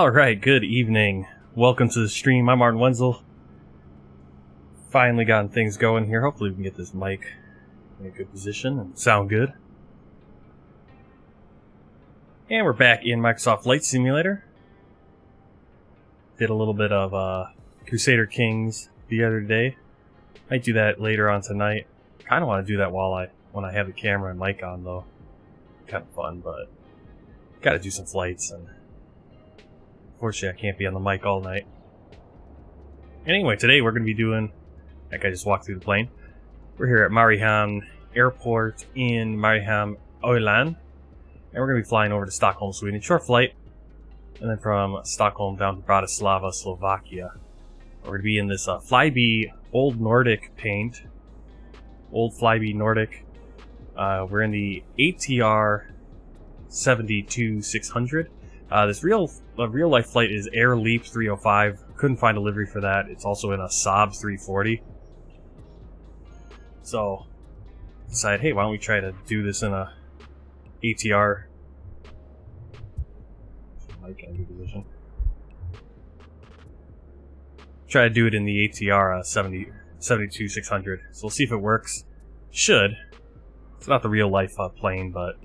Alright, good evening. Welcome to the stream. I'm Martin Wenzel. Finally gotten things going here. Hopefully we can get this mic in a good position and sound good. And we're back in Microsoft Flight Simulator. Did a little bit of Crusader Kings the other day. Might do that later on tonight. Kind of want to do that when I have the camera and mic on though. Kind of fun, but got to do some flights, and unfortunately I can't be on the mic all night. Anyway, today we're going to be doing, like I just walked through the plane. We're here at Mariehamn Airport in Mariehamn, Åland. And we're going to be flying over to Stockholm, Sweden. Short flight. And then from Stockholm down to Bratislava, Slovakia. We're going to be in this FlyBe Old Nordic paint. Old FlyBe Nordic. We're in the ATR 72-600. This real life flight is Air Leap 305. Couldn't find a livery for that. It's also in a Saab 340. So decided, hey, why don't we try to do this in a ATR. Mic in a good position. Try to do it in the ATR 72-600. So we'll see if it works. Should. It's not the real life plane, but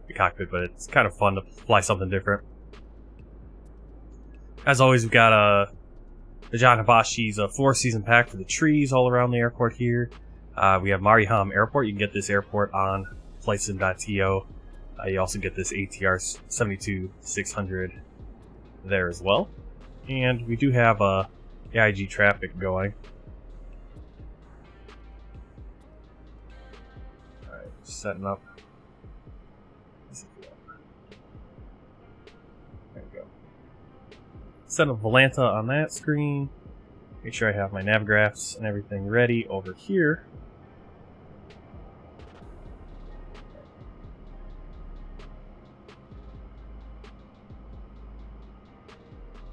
the cockpit, but it's kind of fun to fly something different. As always, we've got the John Hibashi's 4-season pack for the trees all around the airport here. We have Mariehamn Airport. You can get this airport on flightsim.to. You also get this ATR 72-600 there as well. And we do have AIG traffic going. Alright, setting up. There we go. Set up Volanta on that screen. Make sure I have my navgraphs and everything ready over here.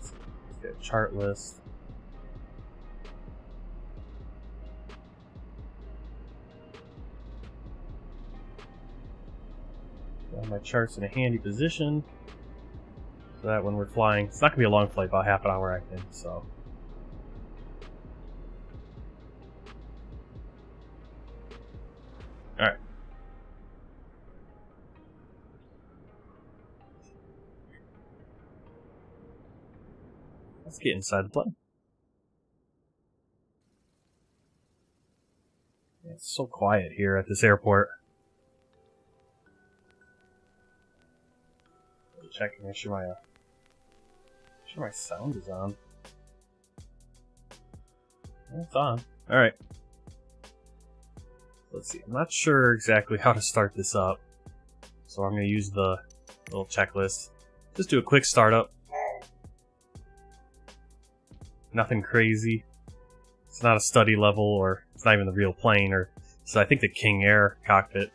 Let's get a chart list. Got my charts in a handy position. So that when we're flying, it's not going to be a long flight, about half an hour I think, so. Alright. Let's get inside the plane. It's so quiet here at this airport. Checking, make sure my sound is on. It's on. Alright. Let's see. I'm not sure exactly how to start this up. So I'm going to use the little checklist. Just do a quick startup. Nothing crazy. It's not a study level, or it's not even the real plane, or so I think the King Air cockpit.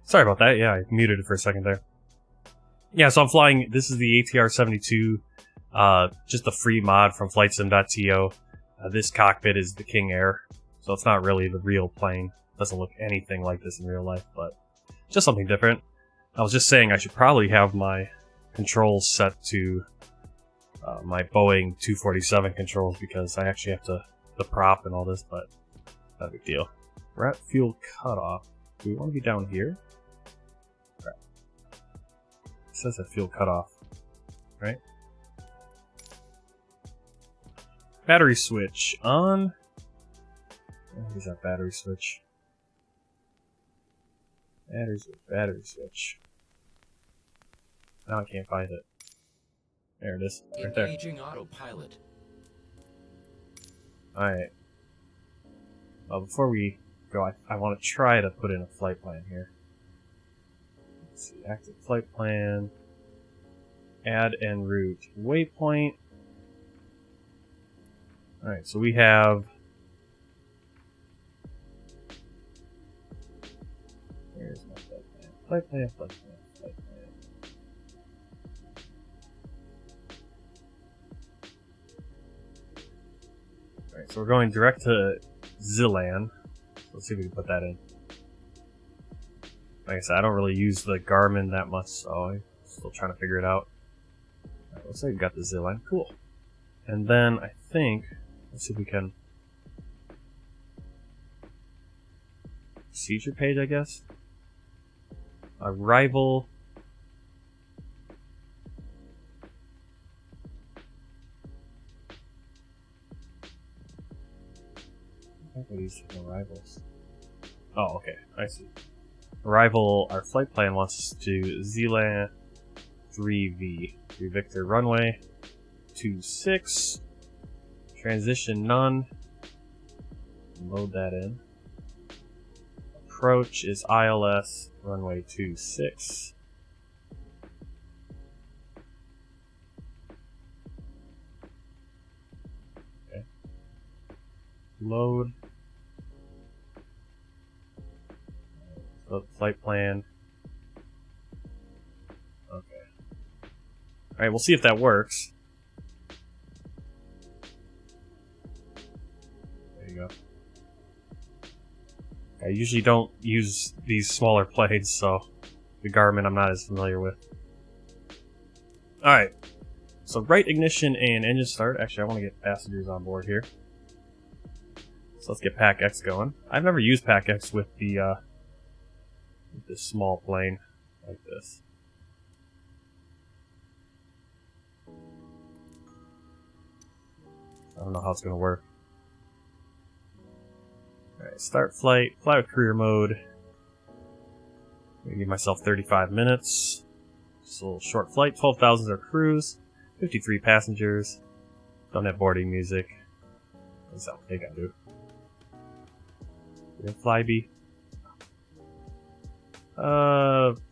Sorry about that. Yeah, I muted it for a second there. Yeah, so I'm flying. This is the ATR 72, just a free mod from flightsim.to. This cockpit is the King Air, so it's not really the real plane. Doesn't look anything like this in real life, but just something different. I was just saying I should probably have my controls set to my Boeing 247 controls because I actually have to the prop and all this, but not a big deal. We're at fuel cutoff. Do we want to be down here? Right. It says at fuel cutoff, right? Battery switch on. Where's that battery switch? Battery switch. Now I can't find it. There it is, right there. Engaging autopilot. Alright. Well, before we go, I want to try to put in a flight plan here. Let's see, active flight plan. Add en route. Waypoint. Alright, so we have... Where's my flight plan? Flight plan, flight plan, flight plan. Alright, so we're going direct to Zeeland. Let's see if we can put that in. Like I said, I don't really use the Garmin that much, so I'm still trying to figure it out. Alright, looks like we got the Zeeland. Cool. And then I think, let's see if we can... Procedure page, I guess? Arrival... I think these arrivals. Oh, okay. I see. Arrival, our flight plan wants us to Zeeland 3V. 3 Victor runway 26. Transition none. Load that in. Approach is ILS runway 26. Okay. Load. So flight plan. Okay. Alright, we'll see if that works. There you go. I usually don't use these smaller planes, so the Garmin I'm not as familiar with. Alright. So right ignition and engine start. Actually, I want to get passengers on board here. So let's get Pack X going. I've never used Pack X with this small plane like this. I don't know how it's going to work. Alright, start flight. Fly with career mode. I'm going to give myself 35 minutes. Just a little short flight. 12,000 is our cruise. 53 passengers. Don't have boarding music. At least I don't think I do. We have FlyBe.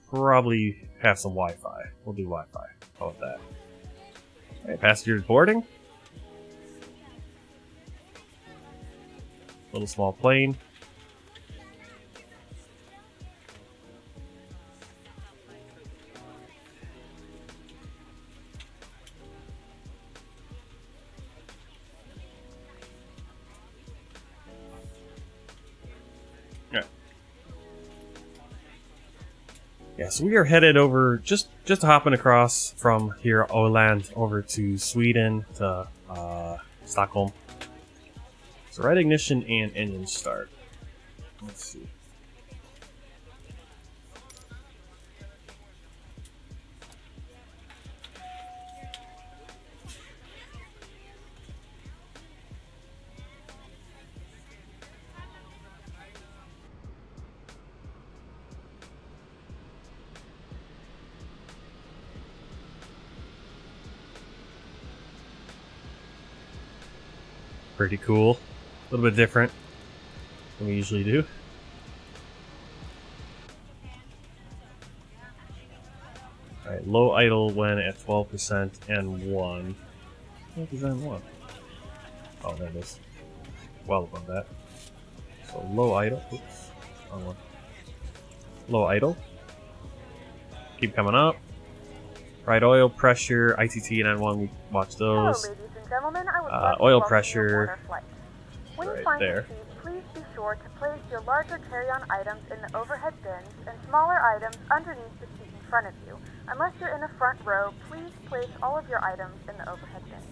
Probably have some Wi-Fi. We'll do Wi-Fi. How about that? Alright, passengers boarding. Little small plane. Yeah, so we are headed over, just hopping across from here, Åland, over to Sweden, to Stockholm. So right ignition and engine start. Let's see. Pretty cool. A little bit different than we usually do. Alright, low idle when at 12% and 1. What is that 1? Oh, there it is. Well above that. So low idle. Oops. Wrong one. Low idle. Keep coming up. Right oil pressure, ITT and N1, we watch those. Hello, ladies and gentlemen. I would Oil pressure. When Right you find there. your seat, please be sure to place your larger carry-on items in the overhead bins and smaller items underneath the seat in front of you. Unless you're in the front row, please place all of your items in the overhead bins.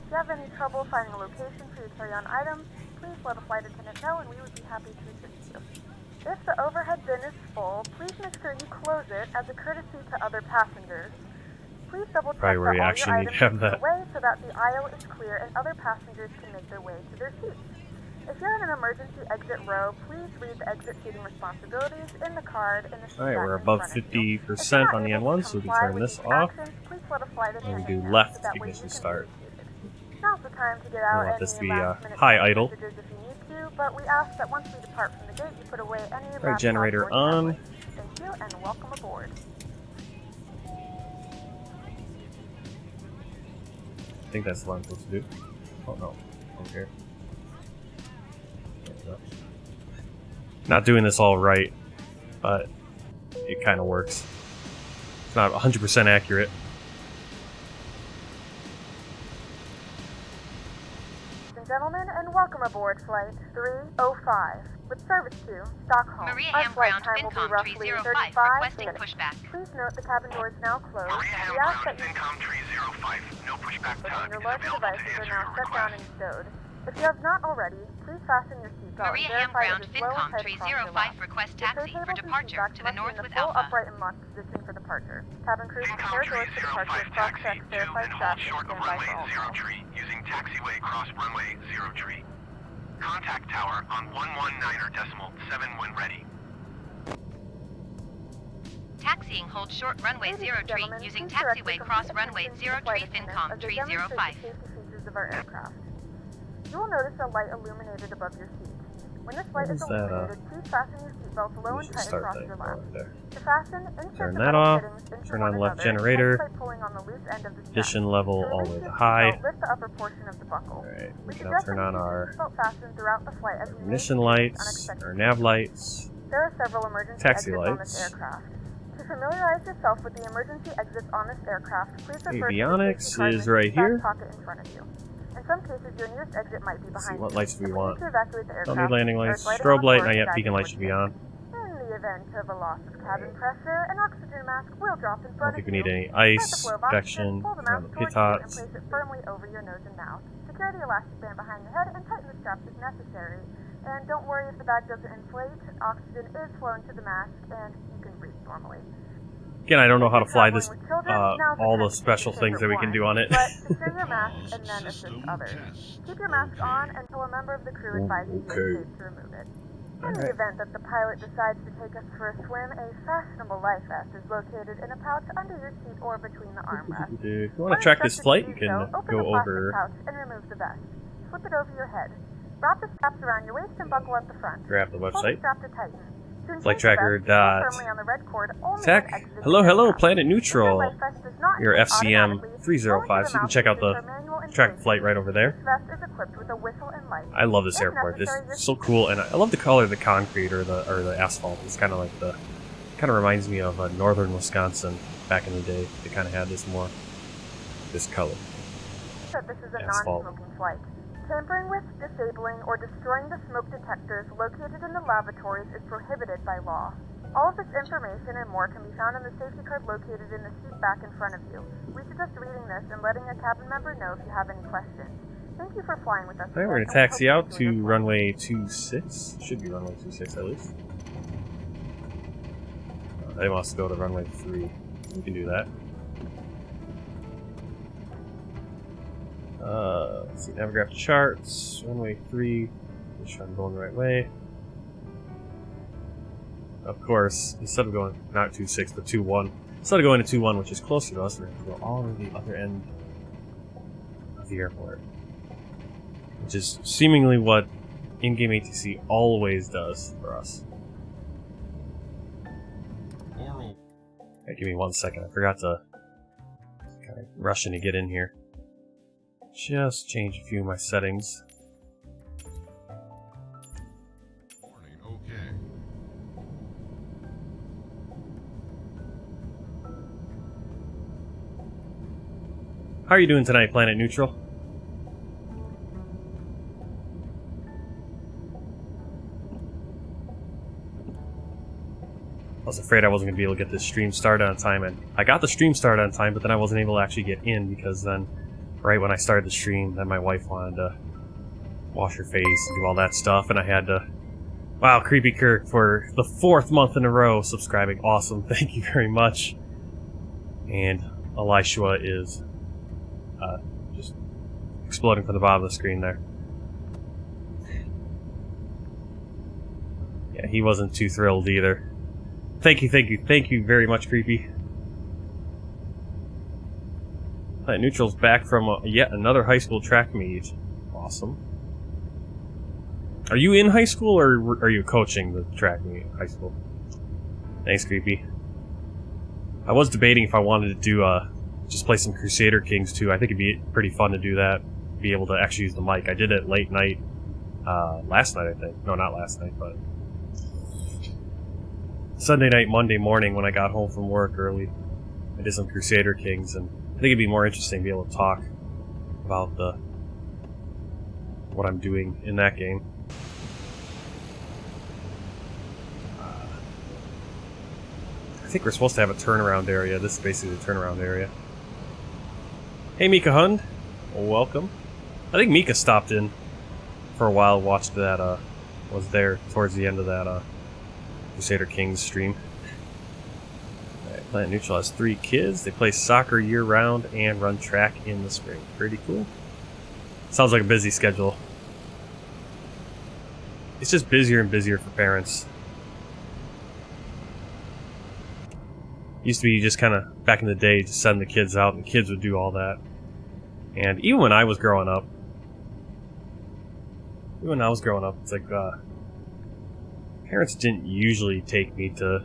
If you have any trouble finding a location for your carry-on items, please let a flight attendant know and we would be happy to assist you. If the overhead bin is full, please make sure you close it as a courtesy to other passengers. Please double check that all your items are away so that the aisle is clear and other passengers can make their way to their seats. If you're in an emergency exit row, please read the exit seating responsibilities in the card in the seat. Alright, we're above 50% on the N1, so we can turn this off. And we do left ignition start. Now's the time to get out I want this to be last-minute high idle. messages if you need to, but we ask that once we depart from the gate, you put away any laptops generator or on. tablets. Thank you, and welcome aboard. I think that's what I'm supposed to do. Oh no, over here. Not doing this all right, but it kind of works. It's not 100% accurate. Ladies and gentlemen, and welcome aboard Flight 305 with service to Stockholm. Mariehamn ground Fincom 305 requesting pushback. Please note the cabin door is now closed. Mariehamn ground Fincom 305. No pushback tug your is larger available to devices are answer now your shut down request. and stowed. If you have not already, please fasten your seatbelt and Mariehamn verify ground it is low Fincom and tight across your 305 lap. request Your taxi tray for tables and departure seatbacks to the must be north in the with full Alpha. upright and locked position for departure. Cabin crew Fincom prepare doors for departure 305 across taxi checks, to verify and hold traffic, short of stand by runway for all 0 calls. tree using taxiway cross runway 0 tree. Contact tower on 119er decimal 7 when ready. Taxiing hold short runway 0 tree using taxiway cross runway 0 tree Fincom 305. Safety features of our aircraft. You will notice a light illuminated above your seat. When this light is illuminated, please fasten your seatbelt low and tight across your lap. To fasten, insert Turn the that metal off. fittings into Turn one on left another, generator. by pulling on the loose end of the strap. Ignition level To all the way release to your high. seatbelt, lift the upper portion of the buckle. Alright, We we can now suggest turn that on you keep our your seatbelt fastened throughout the flight as we may ignition experience lights, unexpected our nav lights. There are several emergency Taxi exits on this lights. aircraft. To familiarize yourself with the emergency exits on this aircraft, please refer Avionics to the safety card is in the right back here. pocket in front of you. In some cases, your nearest exit might be Let's see, behind what you. lights do we If want? need to evacuate the Don't aircraft, need landing there lights. is lighting Strobe on light, board not to yet. guide Beacon you light should be on. In the event of a loss of cabin pressure, an oxygen mask will drop in I don't front think of we you. need any Start the ice flow of protection. oxygen, pull the Turn on mask the towards you and pitots. place it firmly over your nose and mouth. Secure the elastic band behind your head and tighten the straps if necessary. And don't worry if the bag doesn't inflate. Oxygen is flowing to the mask and you can breathe normally. Again, I don't know how to fly this, all the special things that we can do on it. But secure your mask and then assist others. Keep your mask on until a member of the crew advises you it's safe to remove it. In the event that the pilot decides to take us for a swim, a fashionable life vest is located in a pouch under your seat or between the armrests. If you want to track this flight, you can go over. Pouch and remove the vest. Slip it over your head. Wrap the straps around your waist and buckle at the front. Grab the Hold the website. strap to tighten. Tech. Hello, Planet Neutral. Your FCM 305, so you can check out the track flight right over there. I love this airport. This is so cool, and I love the color of the concrete or the asphalt. It's kind of like kind of reminds me of northern Wisconsin back in the day. They kind of had this color. This is a asphalt. non-smoking flight. Tampering with, disabling, or destroying the smoke detectors located in the lavatories is prohibited by law. All of this information and more can be found in the safety card located in the seat back in front of you. We suggest reading this and letting a cabin member know if you have any questions. Thank you for flying with us. Alright, we're going to taxi out to runway 26. Should be runway 26 at least. They must go to runway 3. We can do that. Let's see, Navigraph charts, runway 3, make sure I'm going the right way. Of course, instead of going, not 2.6, but 2.1, instead of going to 2.1, which is closer to us, we're going to go all the way to the other end of the airport. Which is seemingly what in-game ATC always does for us. Okay, give me 1 second, I forgot to kind of rushing to get in here. Just change a few of my settings. How are you doing tonight, Planet Neutral? was afraid I wasn't going to be able to get this stream started on time, and I got the stream started on time, but then I wasn't able to actually get in because then, right when I started the stream, then my wife wanted to wash her face and do all that stuff, and I had to... Wow, Creepy Kirk for the 4th month in a row subscribing. Awesome, thank you very much. And Elishua is just exploding from the bottom of the screen there. Yeah, he wasn't too thrilled either. Thank you very much, Creepy. Planet Neutral's back from yet another high school track meet. Awesome. Are you in high school, or are you coaching the track meet in high school? Thanks, Creepy. I was debating if I wanted to do, just play some Crusader Kings too. I think it'd be pretty fun to do that. Be able to actually use the mic. I did it late night, last night, I think. No, not last night, but... Sunday night, Monday morning when I got home from work early. I did some Crusader Kings, and I think it'd be more interesting to be able to talk about what I'm doing in that game. I think we're supposed to have a turnaround area. This is basically the turnaround area. Hey, Mika Hund. Welcome. I think Mika stopped in for a while, watched that, was there towards the end of that, Crusader Kings stream. Alright, Planet Neutral has 3 kids. They play soccer year-round and run track in the spring. Pretty cool. Sounds like a busy schedule. It's just busier and busier for parents. Used to be just kind of, back in the day, just send the kids out and the kids would do all that. And even when I was growing up, it's like, parents didn't usually take me to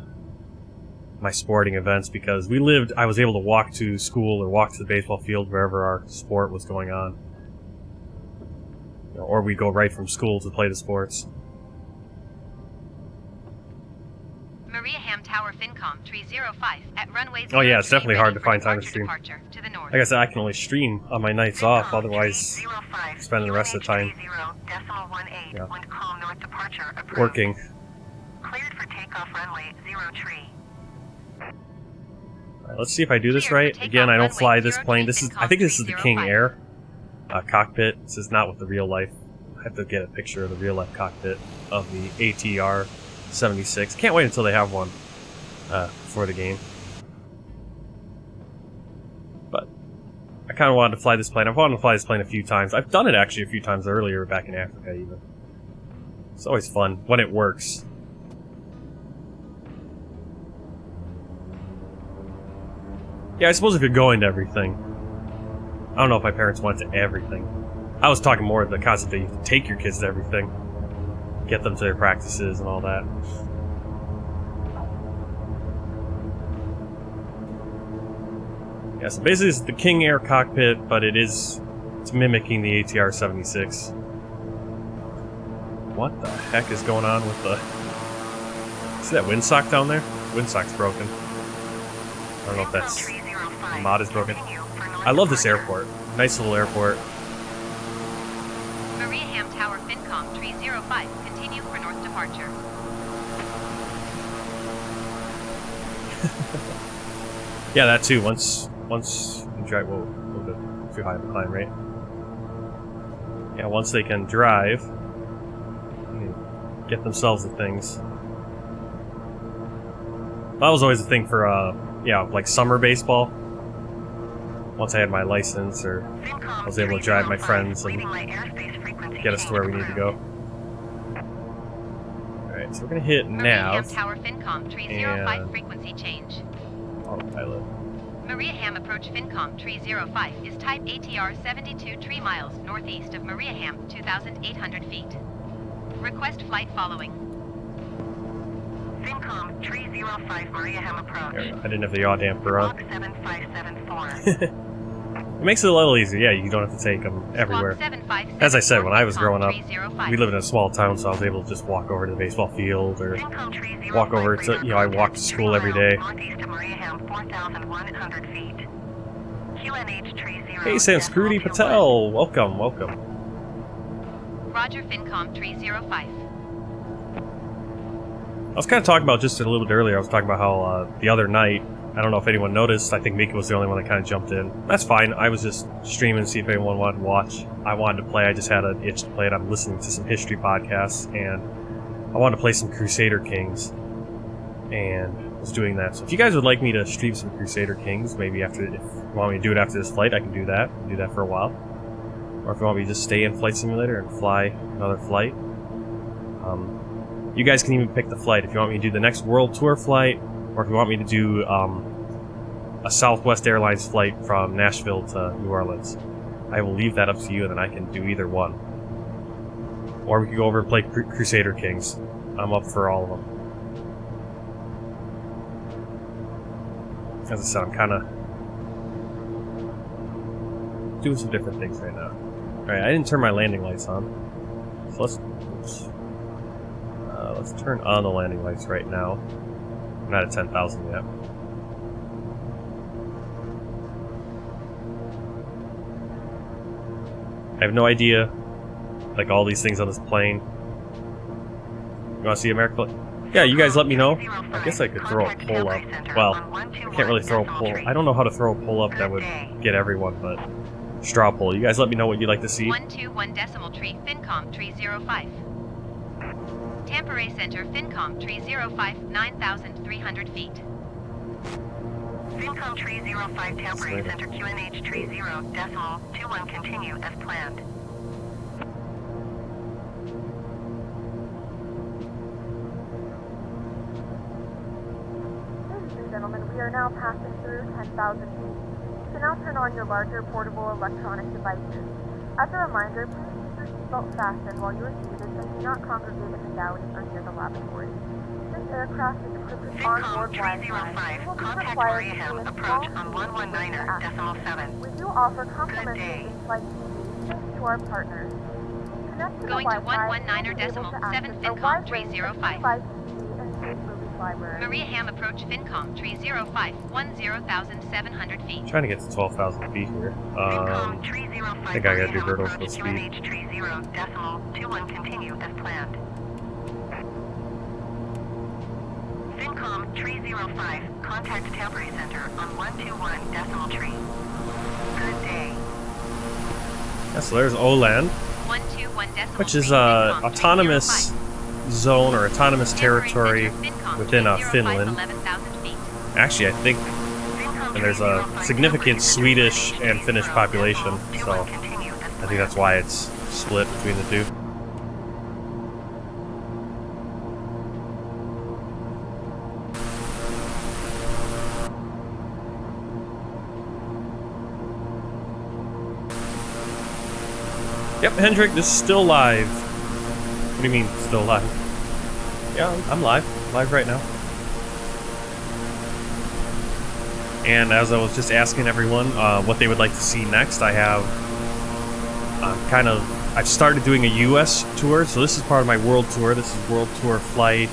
my sporting events because I was able to walk to school or walk to the baseball field wherever our sport was going on. You know, or we'd go right from school to play the sports. Mariehamn Tower FinCom 305 at runway 03. Oh yeah, it's definitely hard to find time to stream. To the north. Like I said, I can only stream on my nights off, otherwise spending the rest of the time working. Cleared for takeoff runway 03. Alright, let's see if I do this right. Again, I don't fly this plane. I think this is the King Air cockpit. This is not with the real life. I have to get a picture of the real life cockpit of the ATR 76. Can't wait until they have one for the game. But I kind of wanted to fly this plane. I've wanted to fly this plane a few times. I've done it actually a few times earlier back in Africa even. It's always fun when it works. Yeah, I suppose if you're going to everything. I don't know if my parents went to everything. I was talking more of the concept that you can take your kids to everything. Get them to their practices and all that. Yeah, so basically it's the King Air cockpit, but it's mimicking the ATR 76. What the heck is going on with the... See that windsock down there? Windsock's broken. I don't know if that's... The mod is broken. I love this airport. Nice little airport. Mariehamn Tower FinCom 305. Continue for north departure. Yeah, that too. Once you drive, whoa, a little bit too high of a climb, right? Yeah, once they can drive, get themselves the things. That was always a thing for, yeah, like summer baseball. Once I had my license, or I was able to drive my friends and get us to where we need to go. Alright, so we're gonna hit nav. Mariehamn Tower FinCom 305 frequency change. Autopilot. Mariehamn approach FinCom 305 is type ATR 72 3 miles northeast of Mariehamn, 2,800 feet. Request flight following. FinCom 305 Mariehamn approach. I didn't have the yaw damper on. Block 7574. It makes it a little easier. Yeah, you don't have to take them everywhere. As I said, when I was growing up, we lived in a small town, so I was able to just walk over to the baseball field or walk over to, you know, I walked to school every day. Hey, Sanskriti Patel! Welcome, welcome. Roger, FinCom 305. I was kind of talking about just a little bit earlier. I was talking about how the other night, I don't know if anyone noticed, I think Mika was the only one that kind of jumped in. That's fine. I was just streaming to see if anyone wanted to watch. I wanted to play. I just had an itch to play it. I'm listening to some history podcasts, and I wanted to play some Crusader Kings, and was doing that. So if you guys would like me to stream some Crusader Kings, maybe after, if you want me to do it after this flight, I can do that. Do that for a while. Or if you want me to just stay in Flight Simulator and fly another flight. You guys can even pick the flight. If you want me to do the next World Tour flight, or if you want me to do a Southwest Airlines flight from Nashville to New Orleans. I will leave that up to you, and then I can do either one. Or we could go over and play Crusader Kings. I'm up for all of them. As I said, I'm kind of doing some different things right now. Alright, I didn't turn my landing lights on. So let's turn on the landing lights right now. I'm not at 10,000 yet. I have no idea, like, all these things on this plane. You want to see America? Yeah, you guys let me know. I guess I could throw a pole up. Well, I can't really throw a pole. I don't know how to throw a pole up that would get everyone, but straw pole. You guys let me know what you'd like to see. 121 decimal tree, FinCom tree 05. Tampere Center, FinCom tree 05, 9,300 feet. FinCom tree 05, Tampere Center, QNH tree 0, decimal 21, continue as planned. Ladies and gentlemen, we are now passing through 10,000 feet. You can now turn on your larger portable electronic devices. As a reminder, please keep your seatbelt fastened while you are seated and do not congregate in the galley or near the lavatory. This aircraft is equipped with onboard Wi-Fi. You will be Contact required to Mariehamn, do a approach small on 119er, decimal 7. We do offer complimentary day. in-flight TV thanks to our partners. Connect to Going the to Wi-Fi, 119er you'll be able decimal to 7 access a FinCom wide tree range of 05. live TV and safe movies library. Mariehamn approach FinCom tree 05, 10,700 feet. Trying to get to 12,000 feet here. FinCom tree 05, I think I gotta do Mariehamn Rudder approach full speed. QNH tree 0, decimal 21, continue as planned. FinCom tree 05, contact Tampere Center on 121 decimal tree. Good day. Yeah, so there's Åland, 121 decimal which is tree, FinCom tree autonomous 05. zone or autonomous Tampere territory Center, FinCom within tree 05, Finland. 11,000 feet. Actually, I think, FinCom and there's tree a 05, significant Tampere Center, Swedish QNH and tree Finnish 0, population, decimal so 21, continue as I think planned. that's why it's split between the two. Yep, Hendrik, this is still live. What do you mean, still live? Yeah, I'm live. Live right now. And as I was just asking everyone what they would like to see next, I have I've started doing a US tour, so this is part of my world tour. This is World Tour Flight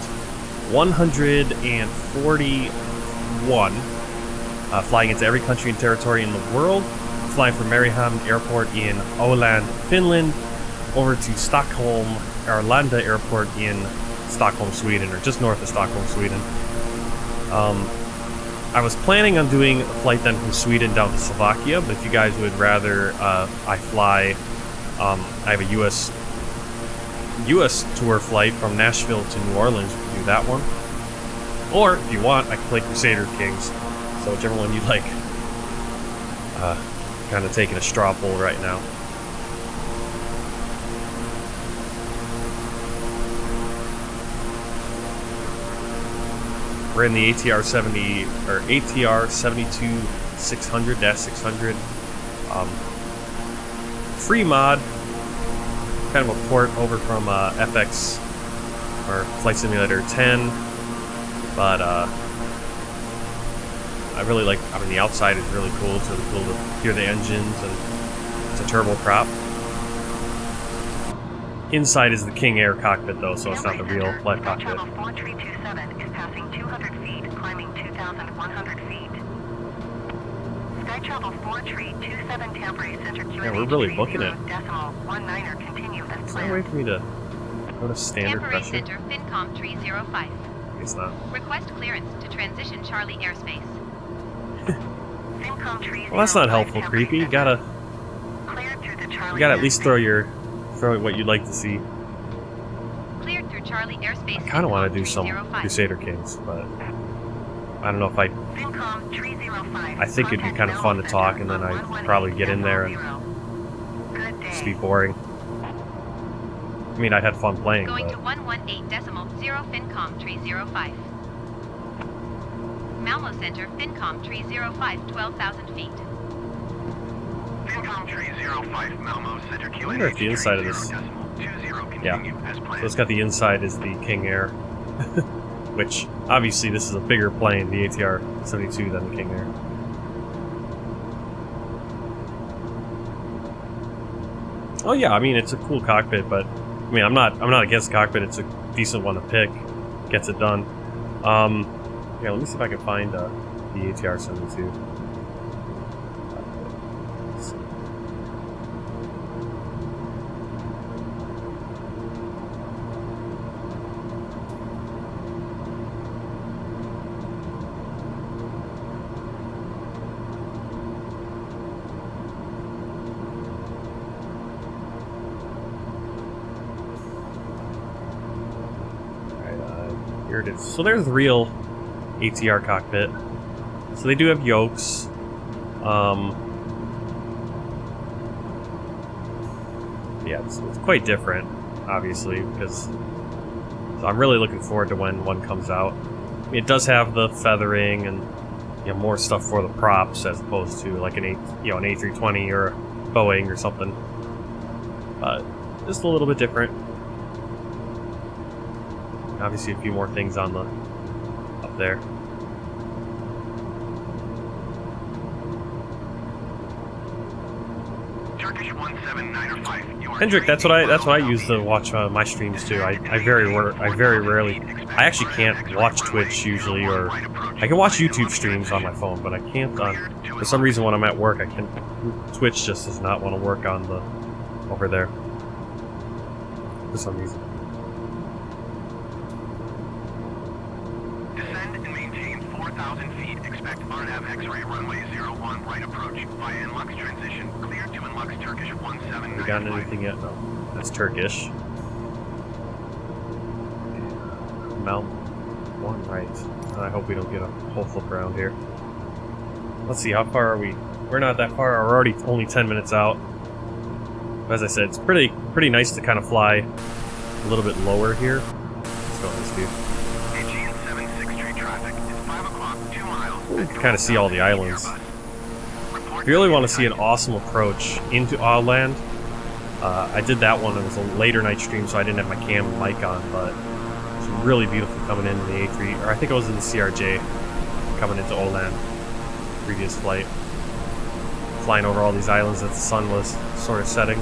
141, flying into every country and territory in the world. Flying from Mariehamn Airport in Åland, Finland, over to Stockholm, Arlanda Airport in Stockholm, Sweden, or just north of Stockholm, Sweden. I was planning on doing a flight then from Sweden down to Slovakia, but if you guys would rather I fly, I have a US tour flight from Nashville to New Orleans. We can do that one. Or, if you want, I can play Crusader Kings. So whichever one you'd like. Kind of taking a straw poll right now. We're in the ATR 70 or ATR 72-600-600 free mod, kind of a port over from FX or Flight Simulator 10, but I really like. I mean, the outside is really cool. It's really cool to hear the engines, and it's a turboprop. Inside is the King Air cockpit, though, so it's not the real flight cockpit. Channel 4327 is passing 200 feet, climbing 2,100 feet. Sky Travel 4327 Tampere Center QNH Yeah, we're really booking it. decimal 19er, continue as Is there a way planned. for me to go to standard Tampere pressure? Center, FinCom tree 05. It's not. Request clearance to transition Charlie airspace. Well, that's not helpful, creepy. You gotta at least throw what you'd like to see. Cleared through Charlie airspace. I kind of want to do some 305. Crusader Kings, but I don't know if I think it'd be kind of fun to talk, and then I'd probably get in there and just be boring. I mean, I had fun playing, Going but... to 118.0 FinCom tree 05. Malmo Center, FinCom tree 05, 12,000 feet. FinCom tree 05, Malmo Center, I wonder if the inside of this... Yeah, so it's got the inside is the King Air, which, obviously, this is a bigger plane, the ATR 72, than the King Air. Oh yeah, I mean, it's a cool cockpit, but... I mean, I'm not against cockpit. It's a decent one to pick. Gets it done. Yeah, let me see if I can find the ATR 72. Here it is. So there's the real ATR cockpit. So they do have yokes. Yeah, it's quite different, obviously, because so I'm really looking forward to when one comes out. I mean, it does have the feathering and more stuff for the props as opposed to like an A320 or a Boeing or something. But just a little bit different. Obviously, a few more things on the up there. Turkish 17905. Hendrik, that's what I use to watch my streams too. I very rarely. I actually can't watch Twitch usually, or I can watch YouTube streams on my phone, but I can't for some reason when I'm at work. Twitch just does not want to work on the over there for some reason. Descend and maintain 4,000 feet. Expect RNAV X-ray runway 01 right approach via Inlux transition. Clear to Inlux Turkish 179. We got anything yet? No. That's Turkish. Mount 1 right. I hope we don't get a whole flip around here. Let's see, how far are we? We're not that far. We're already only 10 minutes out. As I said, it's pretty nice to kind of fly a little bit lower here. Let's go on this view. You can kind of see all the islands. If you really want to see an awesome approach into Åland, I did that one. It was a later night stream, so I didn't have my cam and mic on, but it's really beautiful coming into the A3, or I think it was in the CRJ, coming into Åland, previous flight. Flying over all these islands as the sun was sort of setting.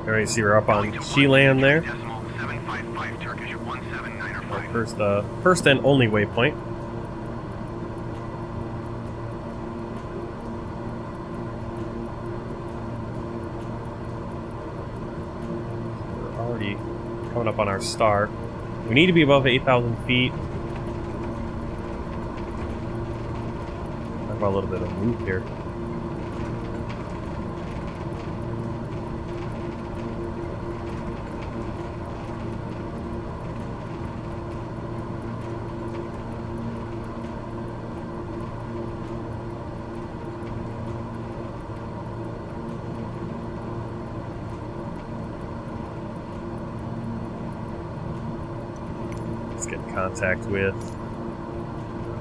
Alright, see we're up on Sealand there. Our first and only waypoint. We're already coming up on our star. We need to be above 8,000 feet. Talk about a little bit of a move here. Get in contact with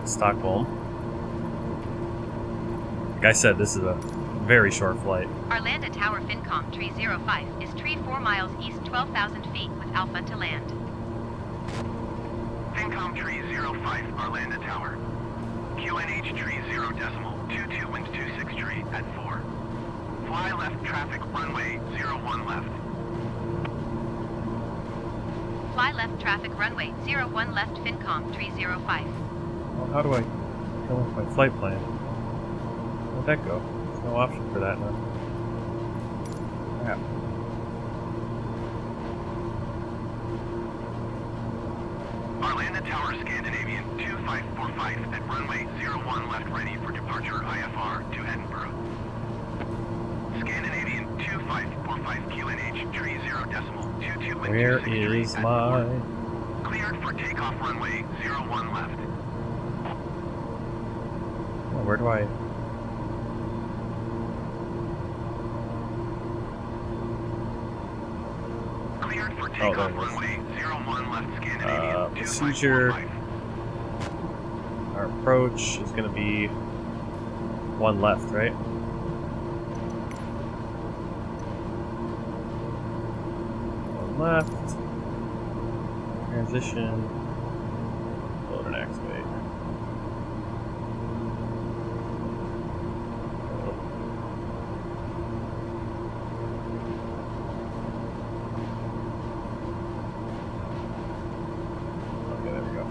Stockholm. Like I said, this is a very short flight. Arlanda Tower Fincom Tree 05 is tree 4 miles east 12,000 feet with Alpha to land. Fincom Tree 05, Arlanda Tower. QNH Tree 0.22 wind 26 tree at 4. Fly left traffic runway 01 left. Fly left traffic runway 01 left Fincom Tree 05. Well, how do I go with my flight plan? Where'd that go? There's no option for that now. Crap. Arlanda Tower Scandinavian 2545 at runway 01 left ready for departure IFR to Edinburgh. Scandinavian 2545 QNH Tree 0.22 wind Where 26 tree is at my... 4. Cleared for takeoff runway 01 left. Oh, where do I... Cleared for there takeoff it is. runway 01 left Scandinavian Procedure. 2545. Our approach is going to be 1 left, right? One left. Transition. Load and activate. Okay, there we go.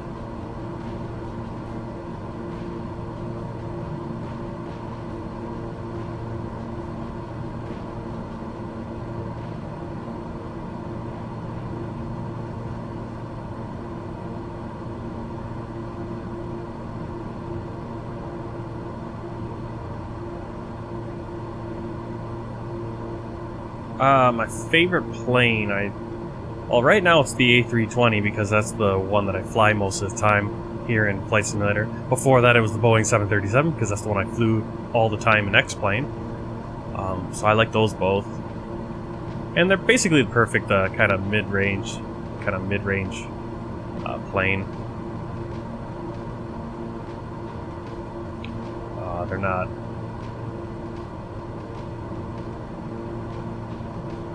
My favorite plane, well, right now it's the A320 because that's the one that I fly most of the time here in Flight Simulator. Before that, it was the Boeing 737 because that's the one I flew all the time in X-Plane. So I like those both, and they're basically the perfect kind of mid-range plane. They're not.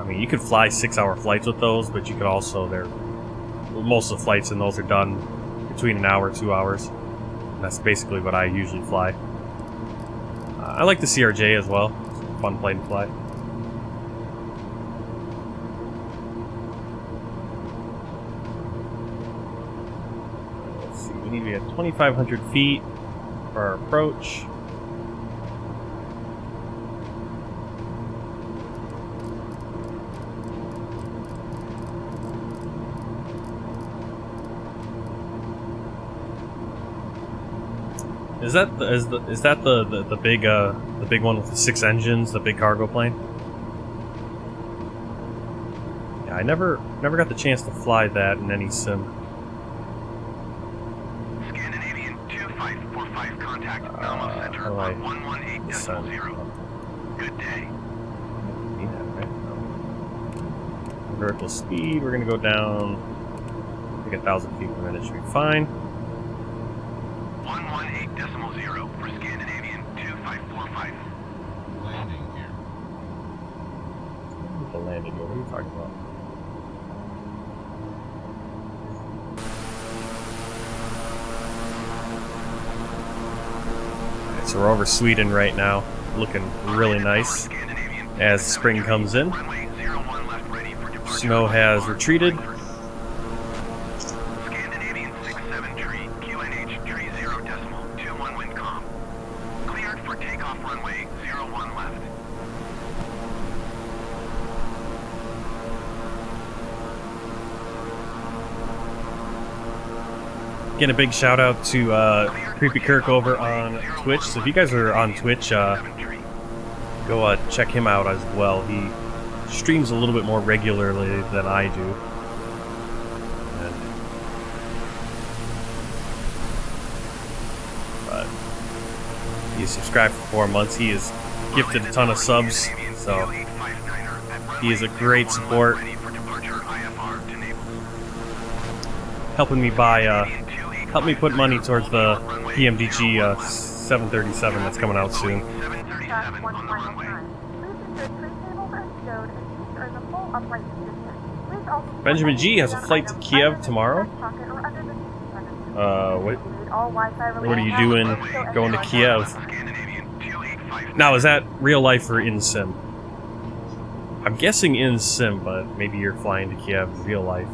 I mean, you could fly 6-hour flights with those, but you could also, most of the flights in those are done between an hour, 2 hours. And that's basically what I usually fly. I like the CRJ as well. It's a fun plane to fly. Let's see, we need to be at 2,500 feet for our approach. Is that the big one with the 6 engines, the big cargo plane? Yeah, I never got the chance to fly that in any sim. Scandinavian 2545 contact Malmo Center how do I on 118.0. Good day. Need that, right? Vertical speed, we're gonna go down. I think 1,000 feet per minute should be fine. 118.0 for Scandinavian 2545. Landing here. The landing here, what are you talking about? Alright, so we're over Sweden right now, looking really nice as spring comes in. Snow has retreated. Scandinavian 67 tree, QNH tree 0.21 wind calm. Cleared for takeoff runway 01 left. Getting a big shout out to Creepy Kirk over on Twitch. So if you guys are on Twitch, go check him out as well. He streams a little bit more regularly than I do. But he's subscribed for 4 months. He has gifted a ton of subs, so he is a great support. Helping me buy, help me put money towards the PMDG 737 that's coming out soon. track one final time. Please ensure tray tables are stowed and seats are in the full upright position. Please also Benjamin G has a flight to Kiev tomorrow. What are you doing going to Kiev? Now, is that real life or in sim? I'm guessing in sim, but maybe you're flying to Kiev in real life.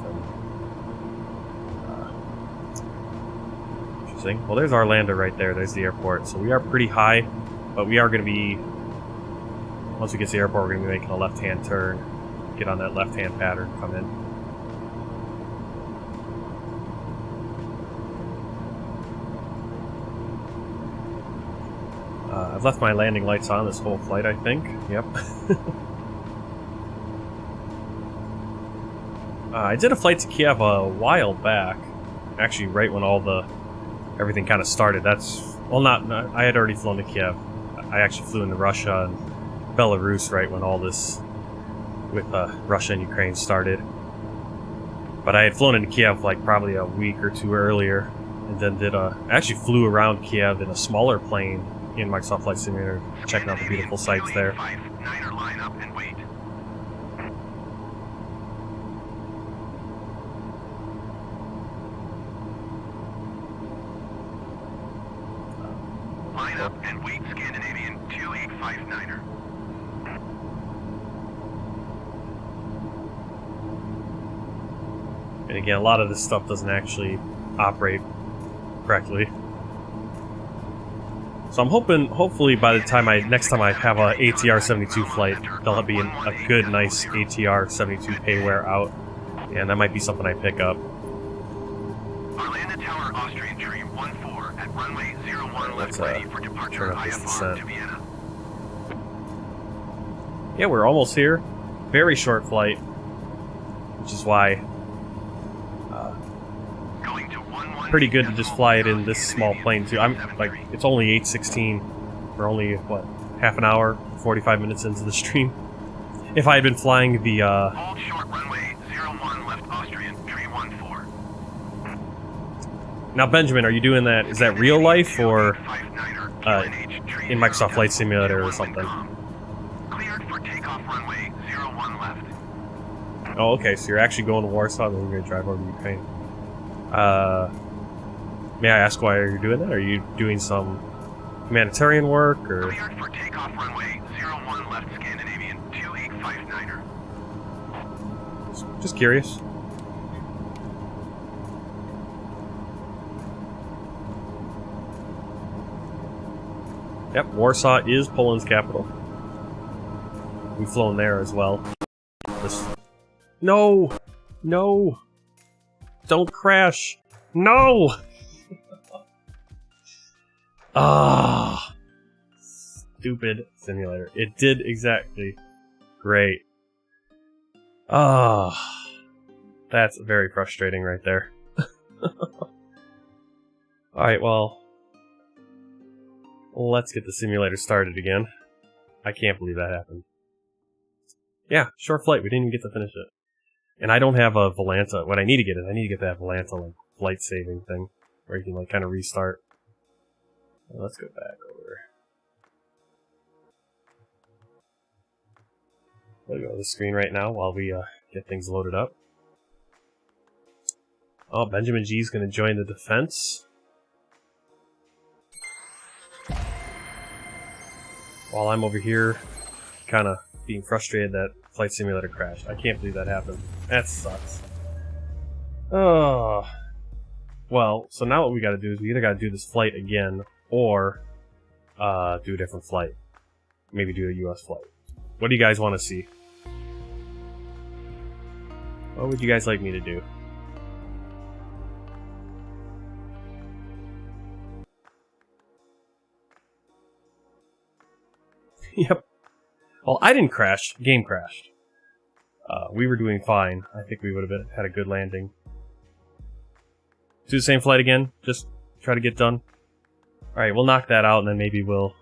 Interesting. Well, there's Arlanda right there. There's the airport. So we are pretty high, but we are going to be... Once we get to the airport, we're going to be making a left-hand turn. Get on that left-hand pattern, come in. I've left my landing lights on this whole flight, I think. Yep. I did a flight to Kiev a while back. Actually, right when everything kind of started. Well, I had already flown to Kiev. I actually flew into Russia and Belarus right when all this with Russia and Ukraine started. But I had flown into Kiev like probably a week or two earlier, and then I actually flew around Kiev in a smaller plane in Microsoft Flight Simulator, checking out the beautiful sights there. Line up and wait. Line up and wait, Scandinavian 2859er. And again, a lot of this stuff doesn't actually operate correctly. So I'm hopefully by the time next time I have a ATR 72 flight, there'll be a good, nice ATR 72 payware out, and that might be something I pick up. Arlanda Tower, Austrian tree 14 at runway 01 left ready for departure turn up this IFR descent. to Vienna. Yeah, we're almost here. Very short flight, which is why Going to 11 pretty good to just fly it in this small plane too. I'm like, it's only 8:16. We're only what, half an hour, 45 minutes into the stream. If I had been flying the Hold short runway 01 left Austrian tree 14. now, Benjamin, are you doing that? Is that real life or in Microsoft Flight Simulator or something? Cleared for takeoff runway 01 left. Oh, okay. So you're actually going to Warsaw, then you're going to drive over to Ukraine. May I ask why you're doing that? Are you doing some humanitarian work or? Cleared for takeoff runway 01 left Scandinavian 2859er. Just curious. Yep, Warsaw is Poland's capital. We've flown there as well. No! No! Don't crash! No! Ah! Stupid simulator. It did exactly. Great. Ah. That's very frustrating right there. Alright, well. Let's get the simulator started again. I can't believe that happened. Yeah, short flight. We didn't even get to finish it. And I don't have a Volanta. What I need to get is I need to get that Volanta like flight saving thing where you can like kind of restart. Let's go back over. We'll go to the screen right now while we get things loaded up. Oh, Benjamin G's going to join the defense. While I'm over here kind of being frustrated that Flight Simulator crashed. I can't believe that happened. That sucks. Oh. Well, so now what we gotta do is we either gotta do this flight again, or do a different flight. Maybe do a US flight. What do you guys want to see? What would you guys like me to do? Yep. Well, I didn't crash. Game crashed. We were doing fine. I think we would have had a good landing. Do the same flight again. Just try to get done. Alright, we'll knock that out and then maybe we'll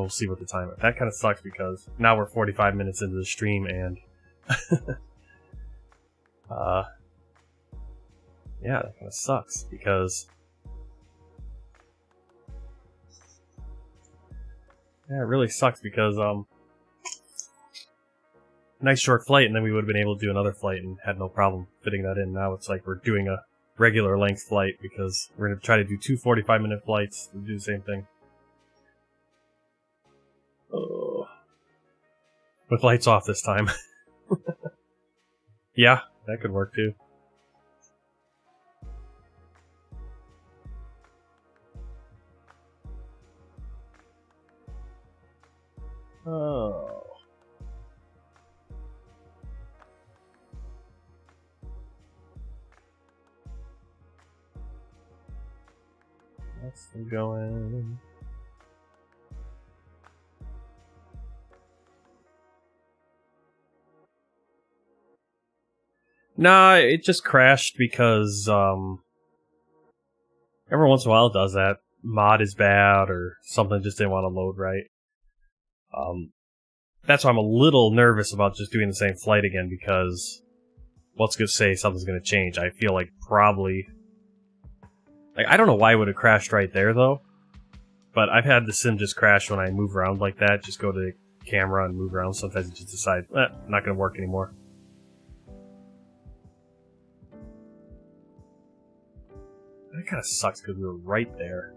see what the time is. That kind of sucks because now we're 45 minutes into the stream and... yeah, that kind of sucks because... Yeah, it really sucks because, nice short flight, and then we would have been able to do another flight and had no problem fitting that in. Now it's like we're doing a regular length flight because we're going to try to do 2 45-minute flights to do the same thing. Oh. With lights off this time. Yeah, that could work too. Oh. That's going. Nah, it just crashed because every once in a while it does that. Mod is bad or something just didn't want to load right. That's why I'm a little nervous about just doing the same flight again because what's going to say something's going to change. I feel like probably... Like, I don't know why it would have crashed right there, though. But I've had the sim just crash when I move around like that. Just go to the camera and move around. Sometimes it just decides, not going to work anymore. That kind of sucks because we were right there.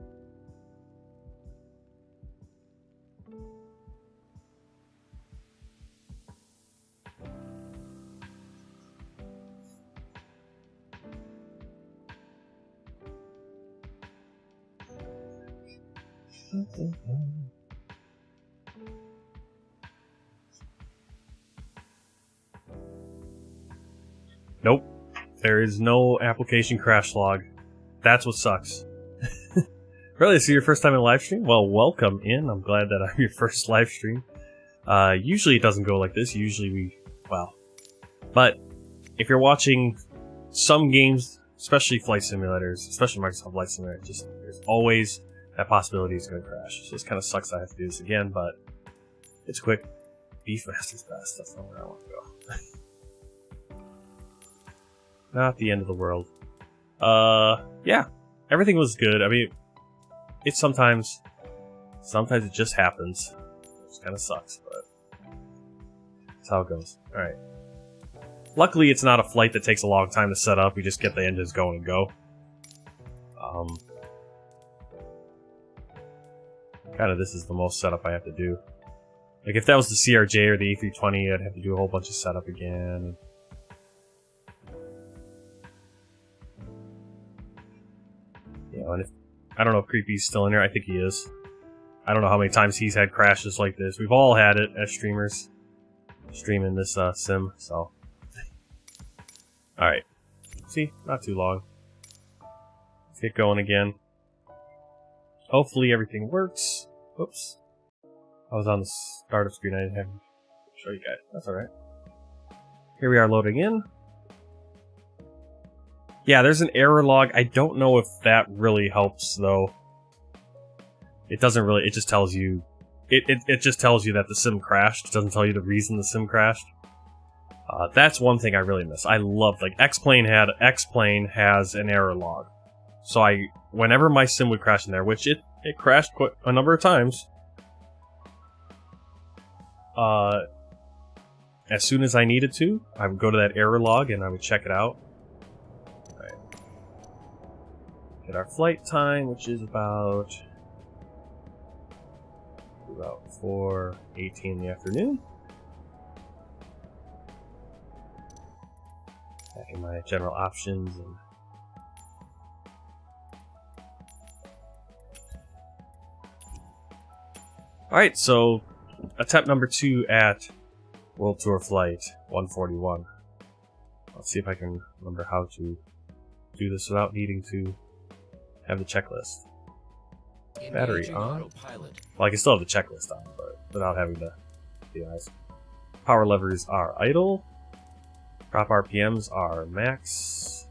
Nope. There is no application crash log. That's what sucks. Really, this is your first time in live stream? Well, welcome in. I'm glad that I'm your first live stream. Usually it doesn't go like this. Usually but if you're watching some games, especially flight simulators, especially Microsoft Flight Simulator, just there's always that possibility it's going to crash. So it kind of sucks I have to do this again, but it's quick. Be fast is best. That's not where I want to go. Not the end of the world. Yeah, everything was good. I mean, it's sometimes it just happens. It kind of sucks, but that's how it goes. All right. Luckily, it's not a flight that takes a long time to set up. We just get the engines going and go. Kind of this is the most setup I have to do. Like if that was the CRJ or the A320, I'd have to do a whole bunch of setup again. You know, and if I don't know if Creepy's still in there. I think he is. I don't know how many times he's had crashes like this. We've all had it as streamers, streaming this sim. So, all right. See, not too long. Let's get going again. Hopefully everything works. Oops. I was on the startup screen. I didn't have to show you guys. That's alright. Here we are loading in. Yeah, there's an error log. I don't know if that really helps, though. It doesn't really... It just tells you... It just tells you that the sim crashed. It doesn't tell you the reason the sim crashed. That's one thing I really miss. I loved... Like, X-Plane has an error log. So whenever my sim would crash in there, which it crashed quite a number of times, as soon as I needed to, I would go to that error log and I would check it out. Alright. Get our flight time, which is about 4:18 in the afternoon. Back in my general options and alright, so attempt number 2 at World Tour Flight 141. Let's see if I can remember how to do this without needing to have the checklist. Battery on. Well, I can still have the checklist on, but without having to be honest. Power levers are idle. Prop RPMs are max.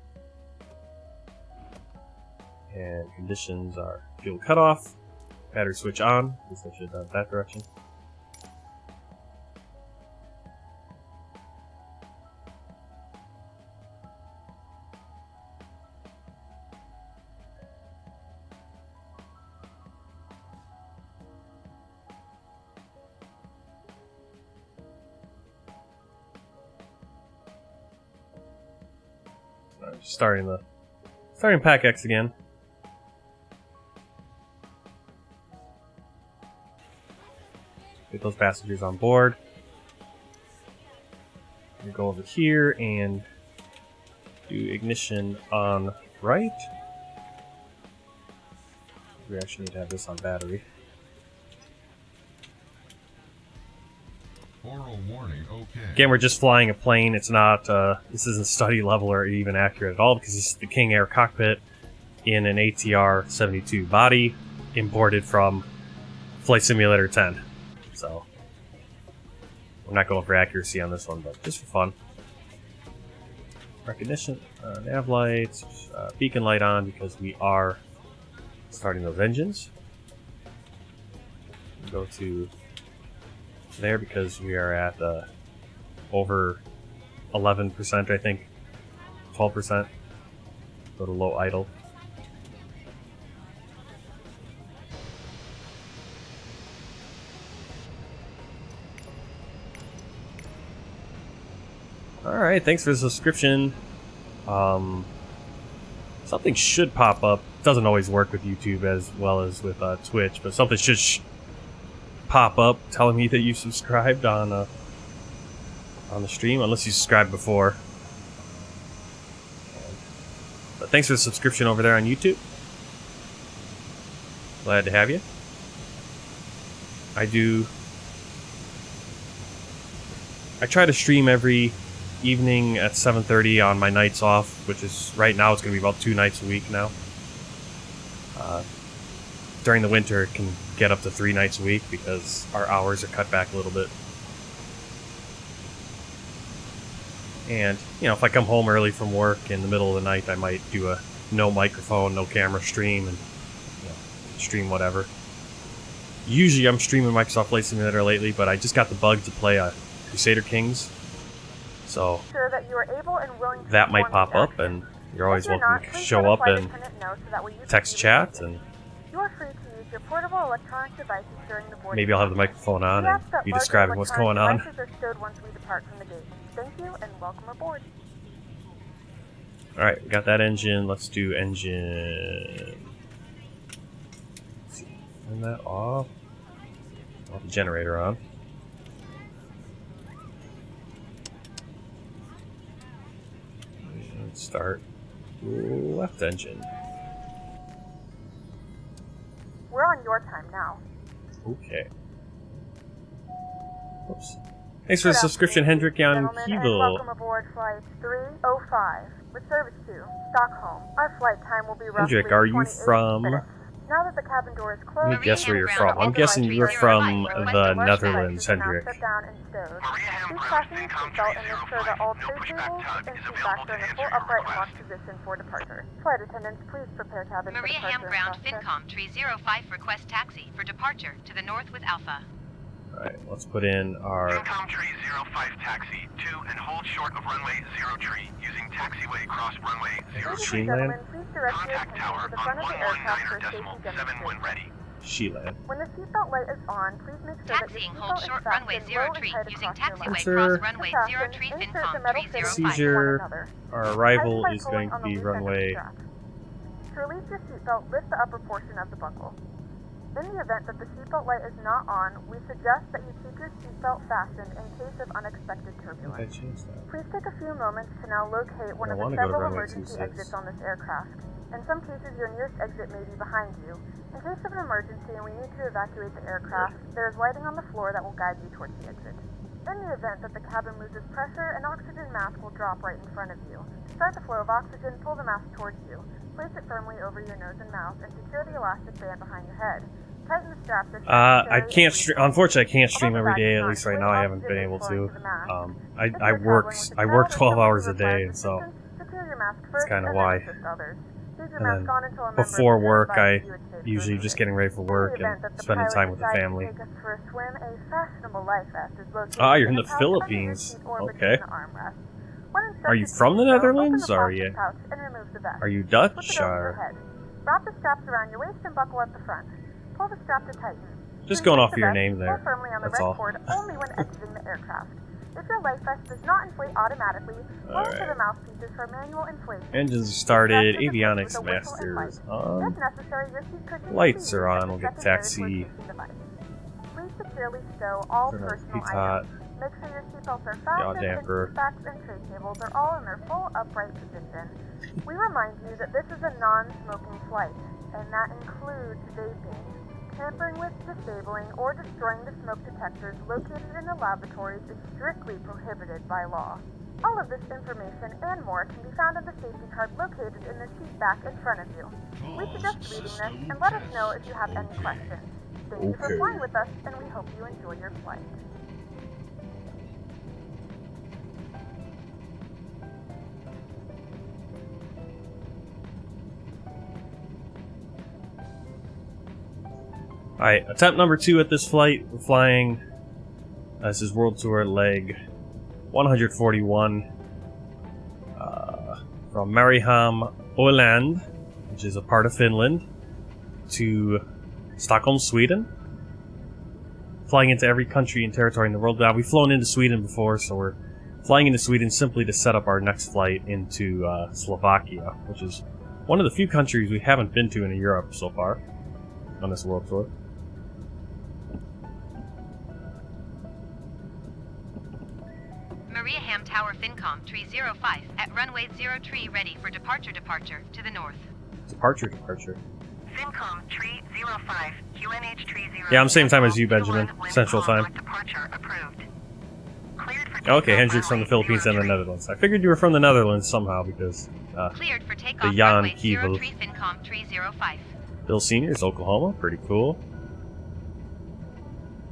And conditions are fuel cutoff. Battery switch on. At least I should have done it that direction. Starting Pack X again. Get those passengers on board. We go over here and do ignition on right. We actually need to have this on battery. Oral warning, okay. Again, we're just flying a plane. It's not, this isn't study level or even accurate at all because this is the King Air cockpit in an ATR 72 body imported from Flight Simulator 10. So, we're not going for accuracy on this one, but just for fun. Recognition, nav lights, beacon light on because we are starting those engines. Go to there because we are at over 11%, I think. 12%. Go to low idle. Alright, thanks for the subscription. Something should pop up. Doesn't always work with YouTube as well as with Twitch, but something should pop up telling me that you subscribed on the stream, unless you subscribed before. But thanks for the subscription over there on YouTube. Glad to have you. I try to stream every evening at 7:30 on my nights off, which is right now it's going to be about 2 nights a week now. During the winter it can get up to 3 nights a week because our hours are cut back a little bit. And, you know, if I come home early from work in the middle of the night, I might do a no microphone, no camera stream and, you know, stream whatever. Usually I'm streaming Microsoft Flight Simulator lately, but I just got the bug to play Crusader Kings. So Sure that you are able and willing to that might perform pop these up, and you're actions. always If you're welcome not, to please show let a up flight and attendant know so that we use text the chat, and You are free to use your portable electronic devices during the boarding maybe I'll have the process. microphone on We and ask that be larger describing what's going on. electronic devices are stowed once we depart from the gate. Thank you and welcome aboard. Alright, we got that engine. Let's do engine. Let's see. Turn that off. I'll have the generator on. And start left engine. We're on your time now. Okay. Oops. Thanks for the subscription, Hendrik Jan Gentlemen, and Kiebel. welcome aboard flight 305 with service to Stockholm. Our flight time will be roughly Hendrik, are you 28 from... minutes. Now that the cabin door is closed, Let me guess where you're from. I'm guessing you're from the Netherlands, Hendrik. Sit down and stowed. Mariehamn Please ground fasten your FinCom seatbelt and make sure that all no tray pushback tables tug and is seat available backs to are in a answer full your upright request. lock position for departure. Flight attendants, please prepare cabin for Mariehamn departure. ground instructions. FinCom tree 05 request taxi for departure to the north with Alpha. Alright, let's put in our... FinCom tree 05 taxi 2 and hold short of runway 0 tree using taxiway cross runway 0 Ladies She and land? gentlemen, please direct your Contact attention tower to the on front of the aircraft for a safety 119.7 demonstration. when ready. Sheland. When the seatbelt light is on, please make sure that your Taxiing seatbelt hold is short fastened runway low 0 and tree tight using across your taxiway lap. Sir. cross runway To 0 fasten, tree insert the FinCom metal tree fitting 05. into one Procedure. another. Our arrival Tighten by is pulling going to on the be loose end of the runway... strap. To release your seatbelt, lift the upper portion of the buckle. In the event that the seatbelt light is not on, we suggest that you keep your seatbelt fastened in case of unexpected I turbulence. changed that. Please take a few moments to now locate one I of the wanna go to several runway emergency 26. exits on this aircraft. In some cases, your nearest exit may be behind you. In case of an emergency and we need to evacuate the aircraft, there is lighting on the floor that will guide you towards the exit. In the event that the cabin loses pressure, an oxygen mask will drop right in front of you. To start the flow of oxygen, pull the mask towards you. Place it firmly over your nose and mouth and secure the elastic band behind your head. Tighten the straps if I necessary can't and stream. release. Unfortunately, I can't stream Although the every bag day. is At not least right fully now, I haven't been oxygenated able flowing to. the mask. I If you're work traveling with a I child work or 12 someone hours who a day, requires and so assistance, secure your mask first kinda and why. then assist others. Leave your And mask then on until a member of before the crew work, I advises you it's safe to usually remove just it. getting ready for In the work event and that the spending pilot time with the decides to family. take us for a swim, a fashionable life vest is located Ah, you're in in the pouch under your Philippines. seat or Okay. between the armrests. When Are you instructed to from the do so, Netherlands? open the Are plastic you? pouch and remove the vest. Are you Flip Dutch it over your or head. Wrap the straps around your waist and buckle at the front. Pull the strap to tighten. just To going release off the your vest, name pull there? firmly on the That's red all. cord only when exiting the aircraft. If your life vest does not inflate automatically, blow into Alright. the mouthpieces for manual inflation. Engines are started. Test with a Avionics with a whistle and masters light. on. If necessary, your seat cushion Lights will be are used on. as We'll a get secondary taxi. flotation device. Please securely stow all Turn on personal speed hot. items. Make sure your seatbelts are Yaw fastened and damper. seat backs and tray tables are all in their full upright position. We remind you that this is a non-smoking flight, and that includes vaping. Tampering with, disabling, or destroying the smoke detectors located in the lavatories is strictly prohibited by law. All of this information and more can be found in the safety card located in the seat back in front of you. We suggest reading this and let us know if you have any questions. Thank you for Okay. flying with us, and we hope you enjoy your flight. Alright, attempt number 2 at this flight. We're flying. This is World Tour leg 141 from Mariehamn, Åland, which is a part of Finland, to Stockholm, Sweden. Flying into every country and territory in the world. Now, we've flown into Sweden before, so we're flying into Sweden simply to set up our next flight into Slovakia, which is one of the few countries we haven't been to in Europe so far on this world tour. Mariehamn Tower Fincom Tree 05 at runway 03 ready for departure to the north. Departure. Fincom Tree 05, QNH Tree 0. Yeah, I'm same time as you, Benjamin. 21 Central time. Departure approved. Cleared for Okay, takeoff Hendricks from the runway Philippines and the 03. Netherlands. I figured you were from the Netherlands somehow because Cleared for takeoff Jan runway Kievel. 03 Fincom Tree 05. Bill Senior's Oklahoma. Pretty cool.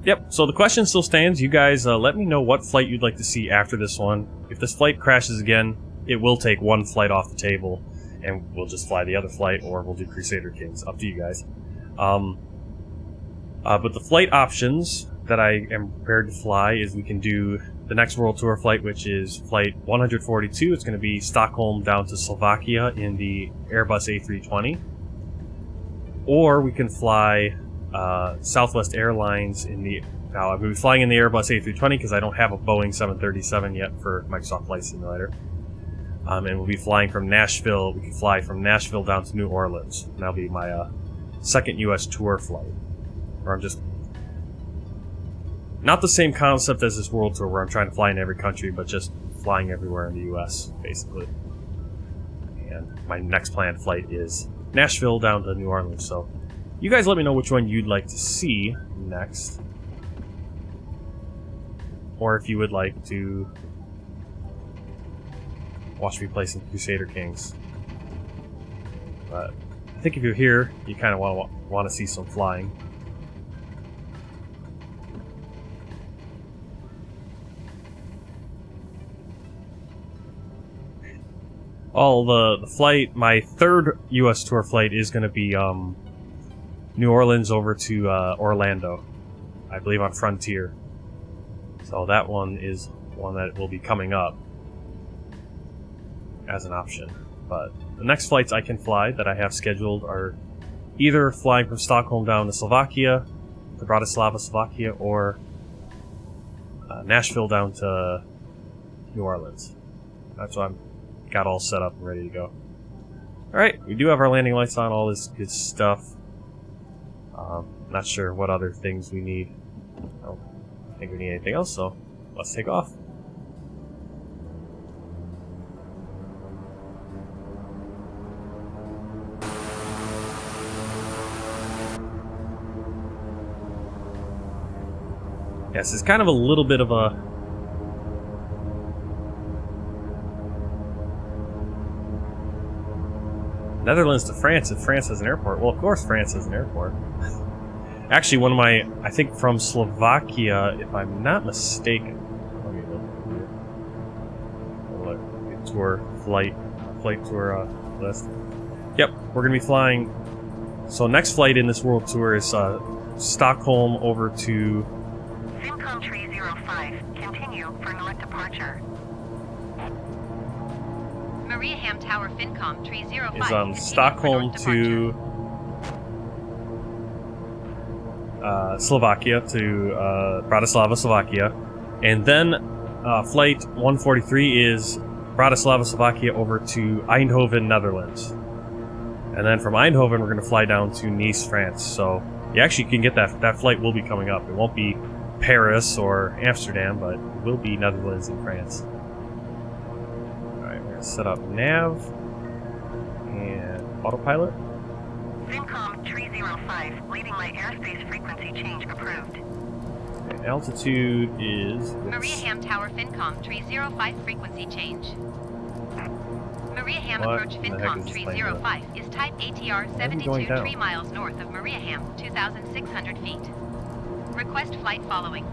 Yep, so the question still stands. You guys let me know what flight you'd like to see after this one. If this flight crashes again, it will take one flight off the table, and we'll just fly the other flight, or we'll do Crusader Kings. Up to you guys. But the flight options that I am prepared to fly is we can do the next World Tour flight, which is flight 142. It's going to be Stockholm down to Slovakia in the Airbus A320. Or we can fly Southwest Airlines in the... Now, I'm going to be flying in the Airbus A320 because I don't have a Boeing 737 yet for Microsoft Flight Simulator. And we'll be flying from Nashville. We can fly from Nashville down to New Orleans. And that'll be my second U.S. tour flight. Where I'm just... Not the same concept as this World Tour where I'm trying to fly in every country, but just flying everywhere in the U.S., basically. And my next planned flight is Nashville down to New Orleans, so... You guys let me know which one you'd like to see next. Or if you would like to watch me play some Crusader Kings. But I think if you're here, you kind of want to see some flying. The flight, my third U.S. tour flight is going to be New Orleans over to Orlando, I believe on Frontier. So that one is one that will be coming up as an option. But the next flights I can fly that I have scheduled are either flying from Stockholm down to Slovakia, to Bratislava, Slovakia, or Nashville down to New Orleans. That's what I'm got all set up and ready to go. Alright, we do have our landing lights on, all this good stuff. Not sure what other things we need. I don't think we need anything else, so let's take off. Yes, it's kind of a little bit of a... Netherlands to France, if France has an airport. Well, of course France has an airport. Actually, one of my... I think from Slovakia, if I'm not mistaken... Let me look here. Look, tour, flight tour list. Yep, we're going to be flying... So next flight in this world tour is Stockholm over to... Fincom Tree 05, continue for north departure. Mariehamn Tower Fincom Tree 05 is continue for Stockholm north to Slovakia, to Bratislava, Slovakia, and then Flight 143 is Bratislava, Slovakia over to Eindhoven, Netherlands. And then from Eindhoven, we're going to fly down to Nice, France. So you actually can get that flight will be coming up. It won't be Paris or Amsterdam, but it will be Netherlands and France. Alright, we're going to set up nav and autopilot. FinCom 305, leaving my airspace frequency change approved. Okay, altitude is... Mariehamn Tower FinCom 305 frequency change. Mariehamn What approach the heck FinCom is this plane 305 is type ATR going 72 down? 3 miles north of Mariehamn, 2,600 feet. Request flight following.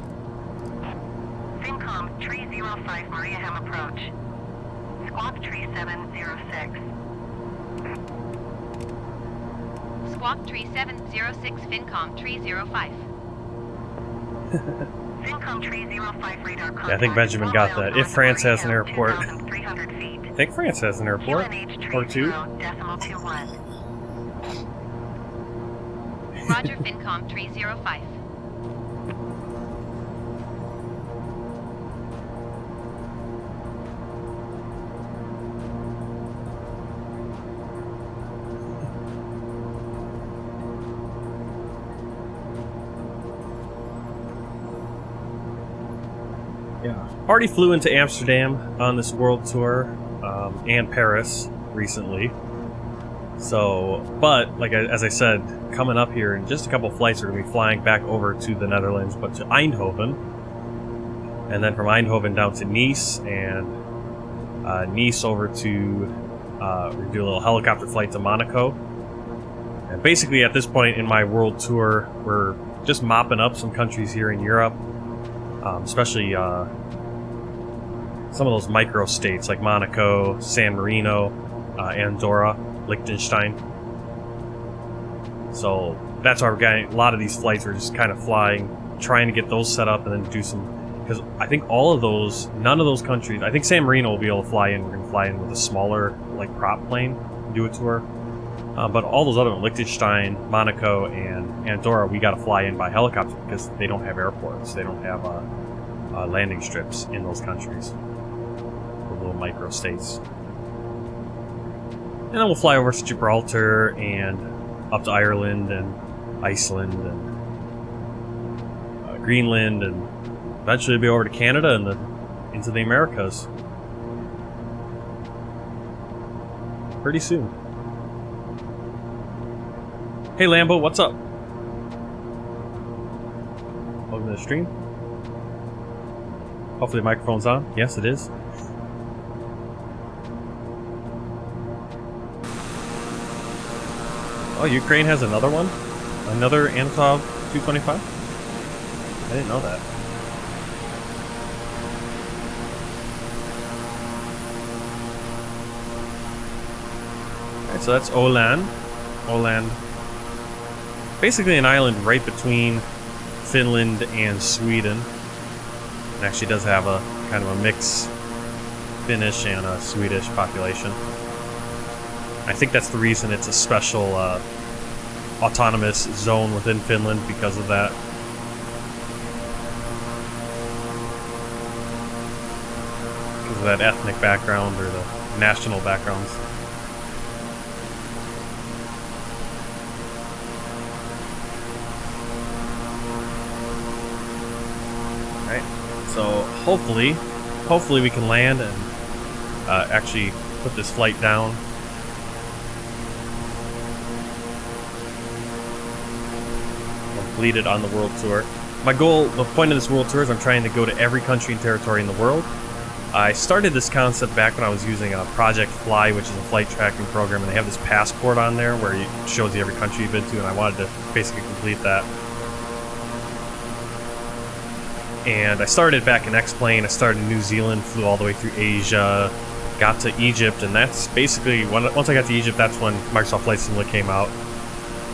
FinCom 305, Mariehamn approach. Squawk 3706. Squawk 3706 FinCom 305. FinCom 305 radar contact. Yeah, I think Benjamin got that. If France has an airport. 2,300 feet. I think France has an airport. QNH Or two. 30.21. Roger FinCom 305. Yeah. Already flew into Amsterdam on this world tour, and Paris recently. So, but like as I said, coming up here in just a couple flights, we're going to be flying back over to the Netherlands, but to Eindhoven, and then from Eindhoven down to Nice, and Nice over to we do a little helicopter flight to Monaco. And basically, at this point in my world tour, we're just mopping up some countries here in Europe. Especially some of those micro states like Monaco, San Marino, Andorra, Liechtenstein. So that's why we're getting a lot of these flights. We're just kind of flying, trying to get those set up, and then do some. Because I think all of those, none of those countries. I think San Marino will be able to fly in. We're going to fly in with a smaller, like prop plane, do a tour. But all those other ones, Liechtenstein, Monaco, and Andorra, we got to fly in by helicopter because they don't have airports. They don't have landing strips in those countries. The little micro states. And then we'll fly over to Gibraltar and up to Ireland and Iceland and Greenland, and eventually be over to Canada and into the Americas. Pretty soon. Hey Lambo, what's up? Welcome to the stream. Hopefully the microphone's on. Yes, it is. Oh, Ukraine has another one? Another Antonov 225? I didn't know that. Alright, so that's Åland. Åland. Basically an island right between Finland and Sweden. It actually does have a kind of a mix Finnish and a Swedish population. I think that's the reason it's a special autonomous zone within Finland, because of that. Because of that ethnic background or the national backgrounds. So hopefully we can land and actually put this flight down. Complete it on the world tour. My goal, the point of this world tour is I'm trying to go to every country and territory in the world. I started this concept back when I was using a Project Fly, which is a flight tracking program, and they have this passport on there where it shows you every country you've been to, and I wanted to basically complete that. And I started back in X-Plane. I started in New Zealand, flew all the way through Asia, got to Egypt, and that's basically, once I got to Egypt, that's when Microsoft Flight Simulator came out.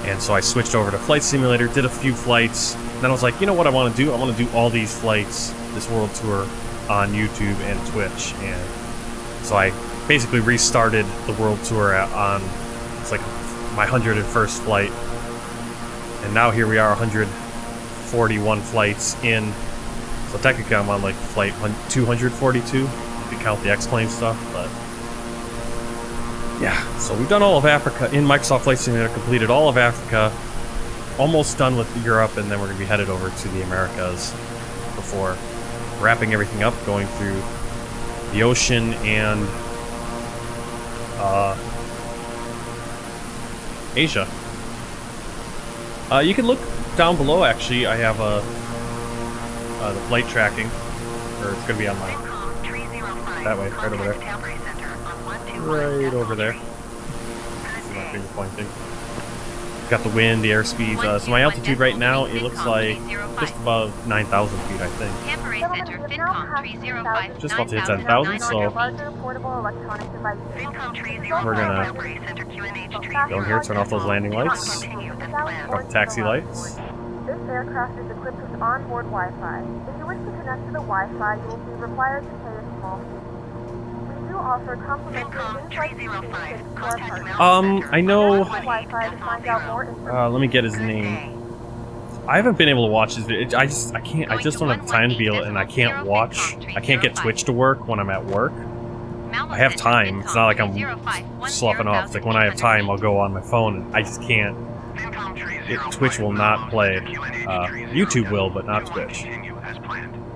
And so I switched over to Flight Simulator, did a few flights, and then I was like, you know what I want to do? I want to do all these flights, this world tour, on YouTube and Twitch. And so I basically restarted the world tour on, it's like my 101st flight. And now here we are, 141 flights in. So technically I'm on like flight 242, if you count the X-Plane stuff, but... Yeah, so we've done all of Africa in Microsoft Flight Simulator, completed all of Africa, almost done with Europe, and then we're going to be headed over to the Americas before wrapping everything up, going through the ocean and Asia. You can look down below, actually. I have the flight tracking, or it's going to be on my... that way, right over there. Right over there. See my finger pointing. Got the wind, the airspeed. So my altitude right now, it looks like just above 9,000 feet, I think. Just about to hit 10,000, so we're gonna go in here, turn off those landing lights, off the taxi lights. This aircraft is equipped with onboard Wi-Fi. If you wish to connect to the Wi-Fi, you will be required to pay a small fee. We do offer complimentary in-flight communications to our partners. I know... Wi-Fi to find out more information. let me get his name. I haven't been able to watch his video. I just don't have the time to be able, and I can't get Twitch to work when I'm at work. I have time. It's not like I'm sloughing off. It's like when I have time, I'll go on my phone, and I just can't. Twitch will not play. YouTube will, but not Twitch.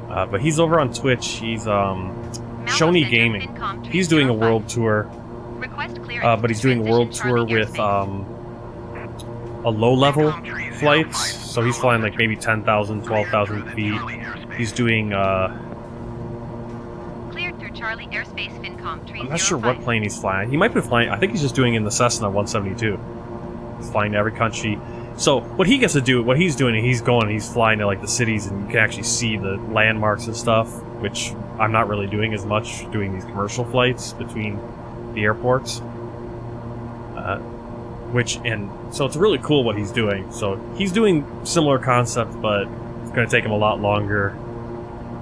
But he's over on Twitch. He's Shoney Gaming. He's doing a world tour. But he's doing a world tour with a low-level flights. So he's flying like maybe 10,000, 12,000 feet. He's doing Cleared through Charlie Airspace Fincom I'm not sure what plane he's flying. He might be flying. I think he's just doing in the Cessna 172. He's flying to every country. So what he gets to do, what he's doing, he's flying to like the cities, and you can actually see the landmarks and stuff, which I'm not really doing as much, doing these commercial flights between the airports. So it's really cool what he's doing. So he's doing similar concept, but it's going to take him a lot longer,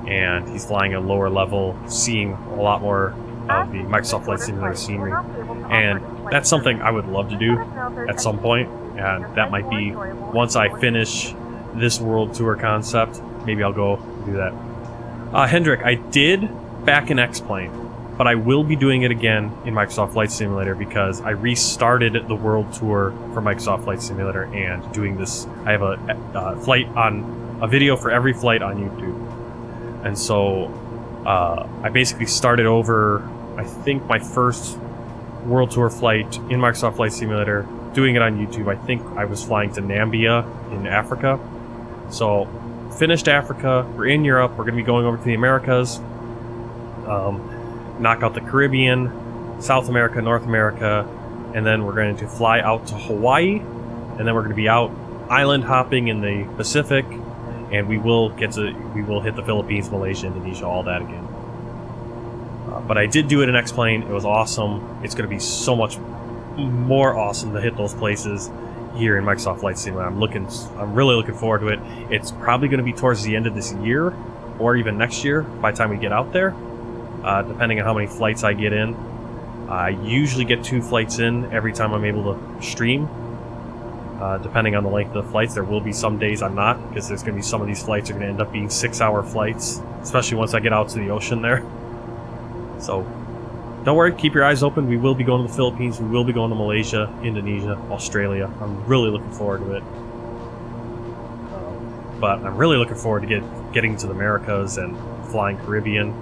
and he's flying a lower level, seeing a lot more of the Microsoft Flight Simulator scenery, and that's something I would love to do at some point, and that might be once I finish this world tour concept. Maybe I'll go do that. Hendrik, I did back in X-Plane, but I will be doing it again in Microsoft Flight Simulator because I restarted the world tour for Microsoft Flight Simulator and doing this. I have a video for every flight on YouTube, and so I basically started over. I think my first world tour flight in Microsoft Flight Simulator, doing it on YouTube. I think I was flying to Namibia in Africa. So finished Africa. We're in Europe. We're going to be going over to the Americas. Knock out the Caribbean, South America, North America, and then we're going to fly out to Hawaii, and then we're going to be out island hopping in the Pacific, and we will hit the Philippines, Malaysia, Indonesia, all that again. But I did do it in X-Plane. It was awesome. It's going to be so much more awesome to hit those places here in Microsoft Flight Simulator. I'm really looking forward to it. It's probably going to be towards the end of this year, or even next year by the time we get out there. Depending on how many flights I get in. I usually get 2 flights in every time I'm able to stream. Depending on the length of the flights, there will be some days I'm not, because there's going to be some of these flights are going to end up being 6-hour flights, especially once I get out to the ocean there. So, don't worry, keep your eyes open. We will be going to the Philippines, we will be going to Malaysia, Indonesia, Australia. I'm really looking forward to it. But I'm really looking forward to getting to the Americas and flying Caribbean.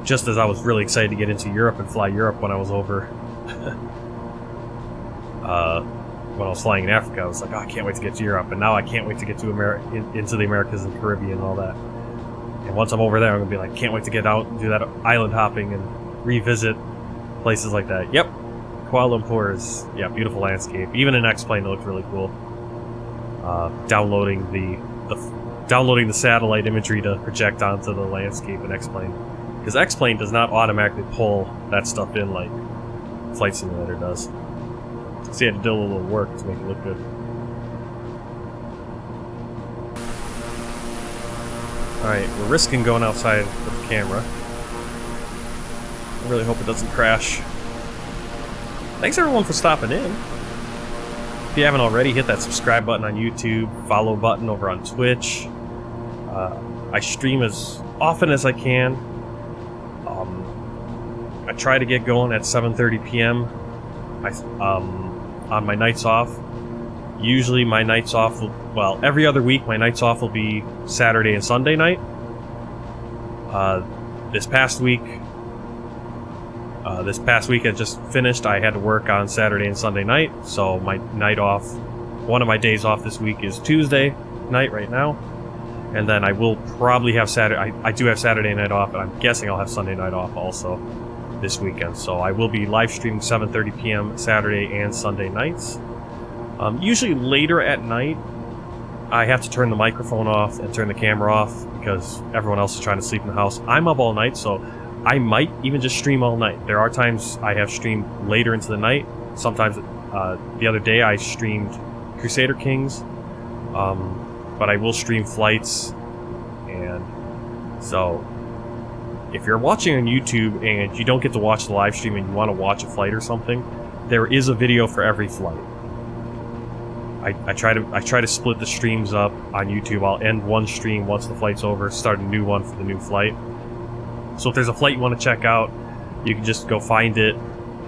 Just as I was really excited to get into Europe and fly Europe when I was over when I was flying in Africa. I was like, oh, I can't wait to get to Europe, and now I can't wait to get to into the Americas and Caribbean and all that. And once I'm over there, I'm gonna be like, can't wait to get out and do that island hopping and revisit places like that. Yep, Kuala Lumpur is beautiful landscape. Even in X-Plane, it looked really cool. Downloading the satellite imagery to project onto the landscape in X-Plane. Because X-Plane does not automatically pull that stuff in like Flight Simulator does. So you had to do a little work to make it look good. Alright, we're risking going outside with the camera. I really hope it doesn't crash. Thanks everyone for stopping in. If you haven't already, hit that subscribe button on YouTube, follow button over on Twitch. I stream as often as I can. I try to get going at 7:30 p.m. On my nights off. Usually my nights off will, every other week my nights off will be Saturday and Sunday night. This past week I just finished. I had to work on Saturday and Sunday night, so my night off, one of my days off this week is Tuesday night right now. And then I will probably have Saturday. I do have Saturday night off, and I'm guessing I'll have Sunday night off also this weekend. So I will be live streaming 7:30 p.m. Saturday and Sunday nights. Usually later at night, I have to turn the microphone off and turn the camera off because everyone else is trying to sleep in the house. I'm up all night, so I might even just stream all night. There are times I have streamed later into the night. Sometimes, the other day I streamed Crusader Kings. But I will stream flights, and so if you're watching on YouTube and you don't get to watch the live stream and you want to watch a flight or something, there is a video for every flight. I try to split the streams up on YouTube. I'll end one stream once the flight's over, start a new one for the new flight. So if there's a flight you want to check out, you can just go find it,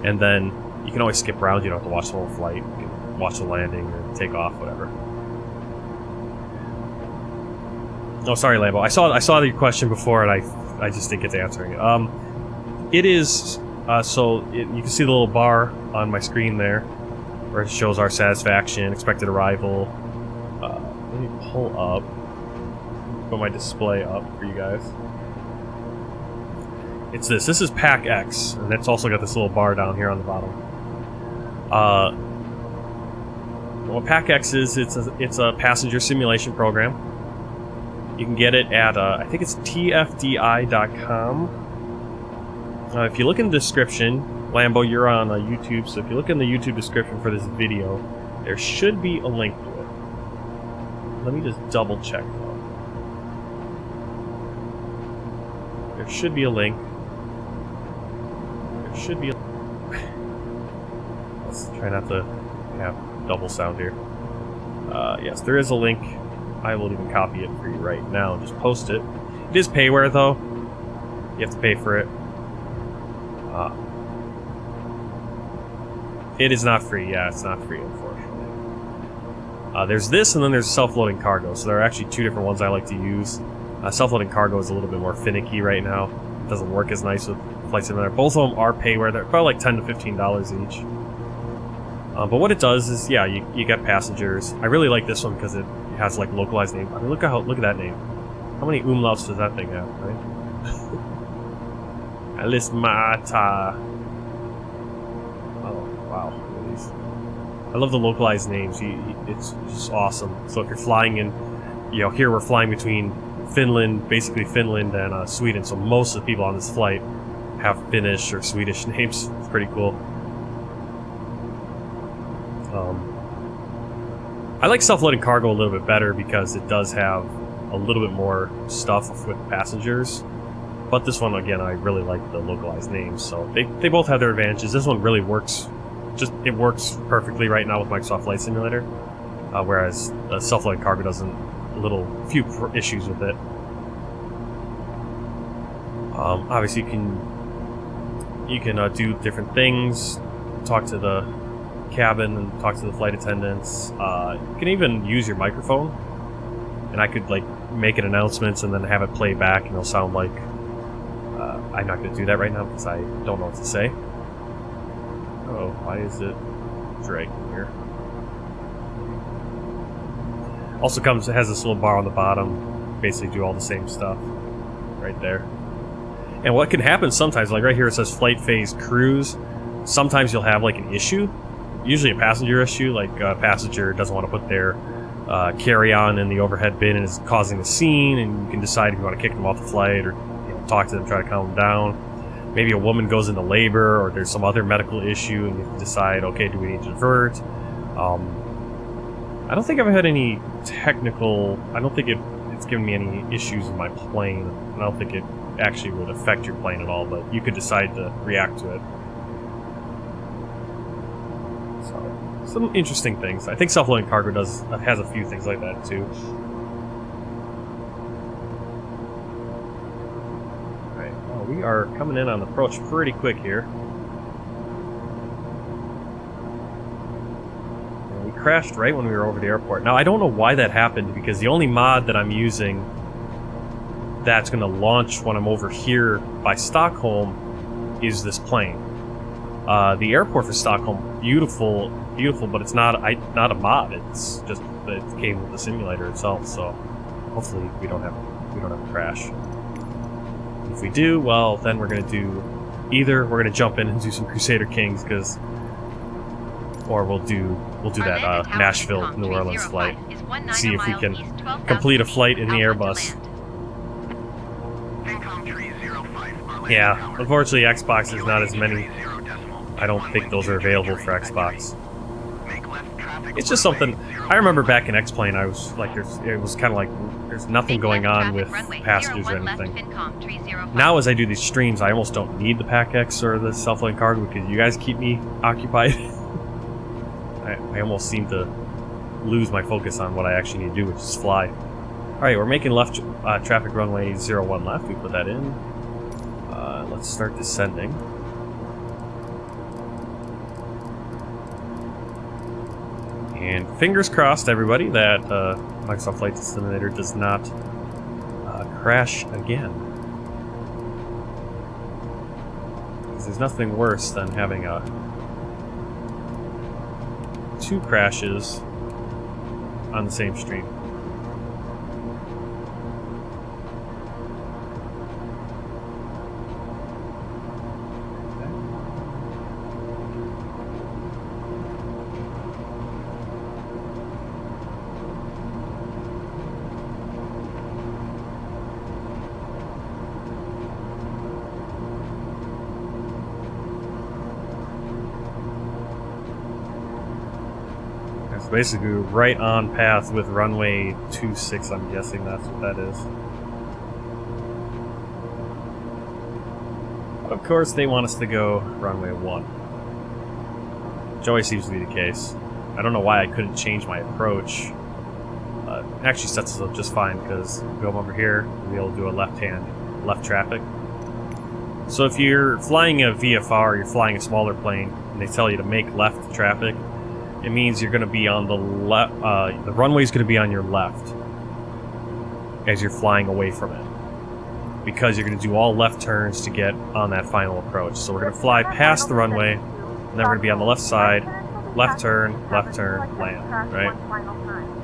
and then you can always skip around. You don't have to watch the whole flight. You can watch the landing or take off, whatever. Oh, sorry, Lambo. I saw your question before, and I just didn't get to answering it. It is you can see the little bar on my screen there, where it shows our satisfaction, expected arrival. Let me pull up, put my display up for you guys. It's this. This is Pack X, and it's also got this little bar down here on the bottom. What Pack X is, it's a passenger simulation program. You can get it at, I think it's tfdi.com. If you look in the description, Lambo, you're on YouTube, so if you look in the YouTube description for this video, there should be a link to it. Let me just double check, though. There should be a link. There should be a... Let's try not to have double sound here. Yes, there is a link. I will even copy it for you right now and just post it. It is payware, though. You have to pay for it. It is not free. Yeah, it's not free, unfortunately. There's this, and then there's self-loading cargo. So there are actually two different ones I like to use. Self-loading cargo is a little bit more finicky right now. It doesn't work as nice with Flight Simulator. Both of them are payware. They're probably like $10 to $15 each. But what it does is, yeah, you get passengers. I really like this one because it has like localized name. I mean, look at that name. How many umlauts does that thing have, right? Alismata. Oh wow, look at these. I love the localized names. It's just awesome. So if you're flying in, here we're flying between Finland, basically Finland and Sweden. So most of the people on this flight have Finnish or Swedish names. It's pretty cool. I like self-loading cargo a little bit better because it does have a little bit more stuff with passengers. But this one, again, I really like the localized names. So they both have their advantages. This one really works. It works perfectly right now with Microsoft Flight Simulator. Whereas self-loading cargo doesn't. Few issues with it. Obviously, you can do different things. Talk to the cabin and talk to the flight attendants. You can even use your microphone, and I could like make an announcements and then have it play back, and it'll sound like I'm not going to do that right now because I don't know what to say. Oh, why is it dragging here? Also it has this little bar on the bottom, basically do all the same stuff right there. And what can happen sometimes, like right here it says flight phase cruise. Sometimes you'll have like an issue. Usually a passenger issue, like a passenger doesn't want to put their carry-on in the overhead bin and is causing a scene, and you can decide if you want to kick them off the flight or talk to them, try to calm them down. Maybe a woman goes into labor or there's some other medical issue and you can decide, okay, do we need to divert? I don't think I've had any technical... I don't think it's given me any issues in my plane. I don't think it actually would affect your plane at all, but you could decide to react to it. Some interesting things. I think self-loading cargo has a few things like that too. We are coming in on the approach pretty quick here. And we crashed right when we were over the airport. Now, I don't know why that happened, because the only mod that I'm using that's going to launch when I'm over here by Stockholm is this plane. The airport for Stockholm, beautiful, but it's not a mod. It's just that it came with the simulator itself. So hopefully we don't have a crash. If we do, well, then we're gonna do either we're gonna jump in and do some Crusader Kings, or we'll do that Nashville New Orleans flight. See if we can complete a flight in the Airbus. Yeah, unfortunately Xbox is not as many. I don't think those are available for Xbox. It's just something I remember back in X-Plane. I was like, it was kind of like there's nothing going on with passengers or anything. Now, as I do these streams, I almost don't need the PAC-X or the self-flying cargo because you guys keep me occupied. I almost seem to lose my focus on what I actually need to do, which is fly. All right, we're making left traffic runway 01 left. We put that in. Let's start descending. And fingers crossed, everybody, that Microsoft Flight Simulator does not crash again. Because there's nothing worse than having two crashes on the same stream. Basically right on path with runway 26, I'm guessing that's what that is. Of course they want us to go runway 1. Joey seems to be the case. I don't know why I couldn't change my approach. It actually sets us up just fine because we go over here, we'll be able to do a left traffic. So if you're flying a VFR or you're flying a smaller plane and they tell you to make left traffic, it means you're going to be on the left. The runway's going to be on your left as you're flying away from it, because you're going to do all left turns to get on that final approach. So we're going to fly past the runway, and then we're going to be on the left side, left turn, land. Right?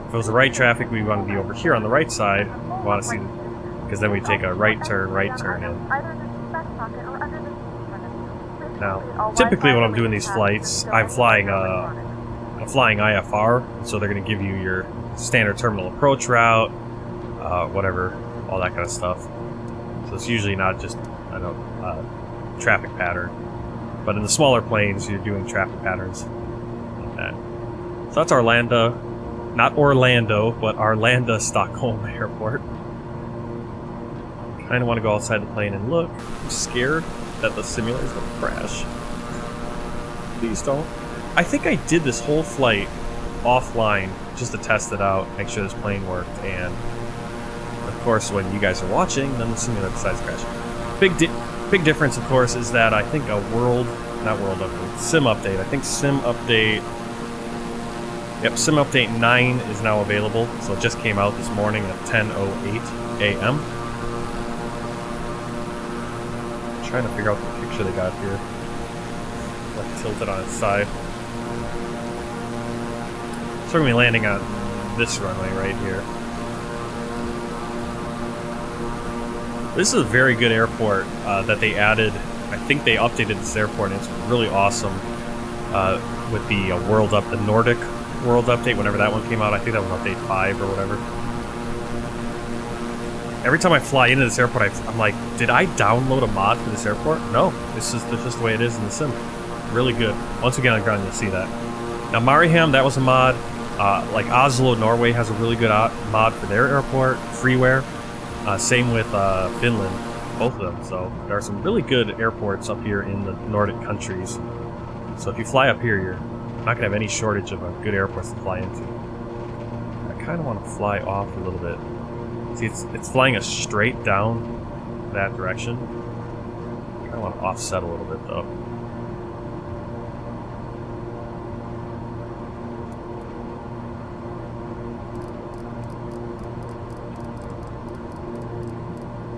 If it was the right traffic, we want to be over here on the right side. We want to see, because then we take a right turn in. Now, typically when I'm doing these flights, I'm flying IFR, so they're going to give you your standard terminal approach route, whatever, all that kind of stuff. So it's usually not just traffic pattern, but in the smaller planes, you're doing traffic patterns like that. So that's Arlanda, not Orlando, but Arlanda Stockholm Airport. Kind of want to go outside the plane and look. I'm scared that the simulator's going to crash. Please don't. I think I did this whole flight offline just to test it out, make sure this plane worked, and of course when you guys are watching, then the simulator decides to crash. Big difference, of course, is that I think sim update. I think sim update. Yep, sim update 9 is now available, so it just came out this morning at 10:08 a.m. I'm trying to figure out the picture they got here. Like tilted on its side. So we're going to be landing on this runway right here. This is a very good airport that they added. I think they updated this airport, and it's really awesome with the the Nordic World Update, whenever that one came out. I think that was update 5 or whatever. Every time I fly into this airport, I'm like, did I download a mod for this airport? No, this is just the way it is in the sim. Really good. Once we get on the ground, you'll see that. Now, Mariehamn, that was a mod. Like Oslo, Norway has a really good mod for their airport, freeware. Same with Finland, both of them. So there are some really good airports up here in the Nordic countries. So if you fly up here, you're not going to have any shortage of good airports to fly into. I kind of want to fly off a little bit. See, it's flying us straight down that direction. I want to offset a little bit though.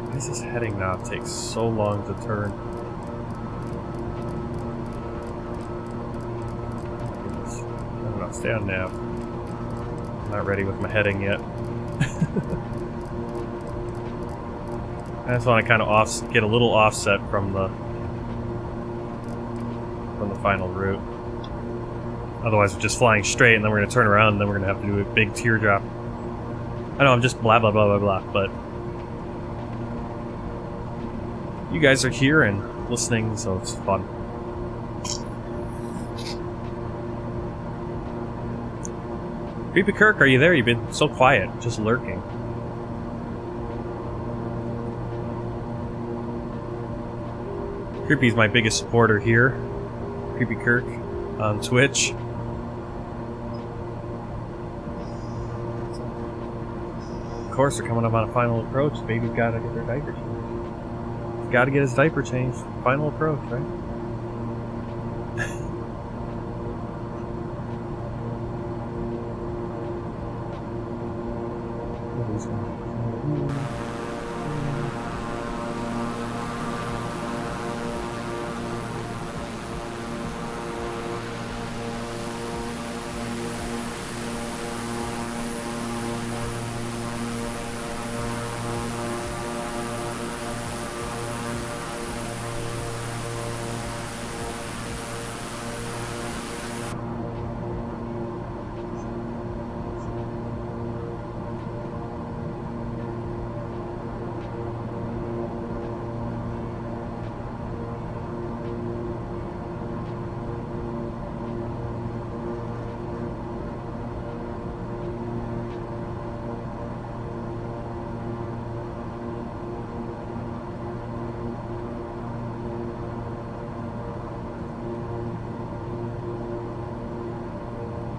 Why is this heading knob take so long to turn? I don't know, stay on nav. I'm not ready with my heading yet. I just want to kind of get a little offset from the final route. Otherwise, we're just flying straight, and then we're going to turn around, and then we're going to have to do a big teardrop. I know I'm just blah blah blah blah blah, but you guys are here and listening, so it's fun. Creepy Kirk, are you there? You've been so quiet, just lurking. Creepy's my biggest supporter here. Creepy Kirk on Twitch. Of course, they're coming up on a final approach. Baby's gotta get their diaper changed. He's gotta get his diaper changed. Final approach, right?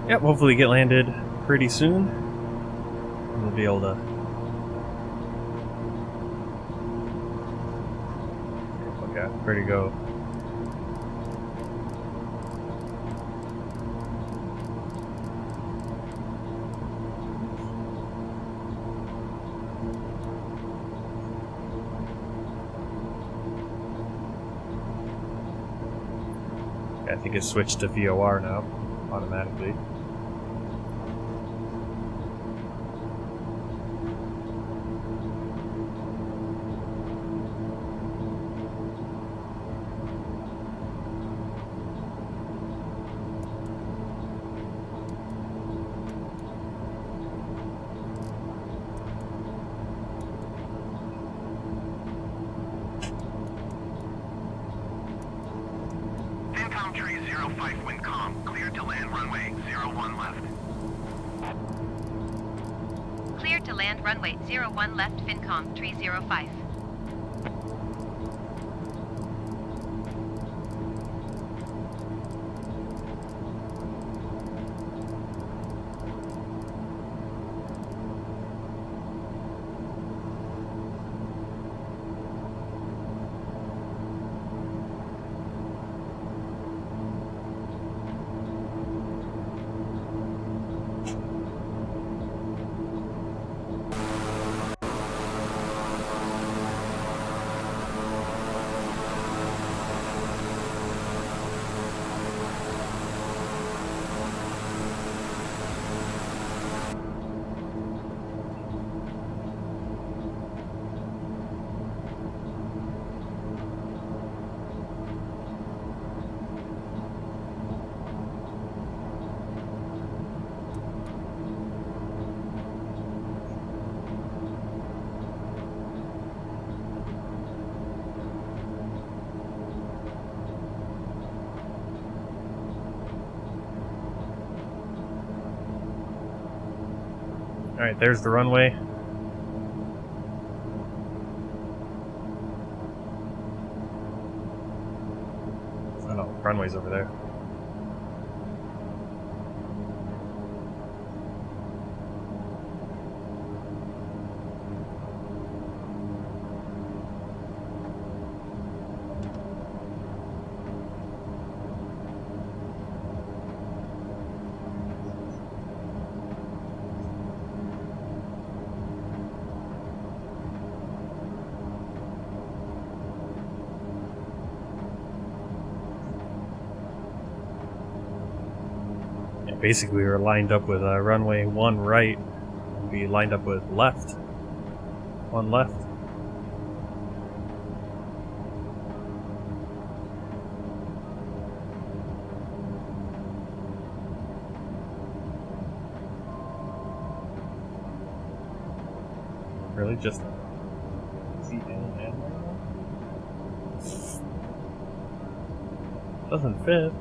Yep, hopefully get landed pretty soon. We'll be able to... Okay, where to go? I think it's switched to VOR now, automatically. Tree 05 wind calm, cleared to land runway 01 left. Cleared to land runway 01 left, FinCom, tree 05. Alright, there's the runway. Oh no, runway's over there. basically we were lined up with runway 1 right, and we lined up with left. 1 left. Really? Just ZN right now? Doesn't fit.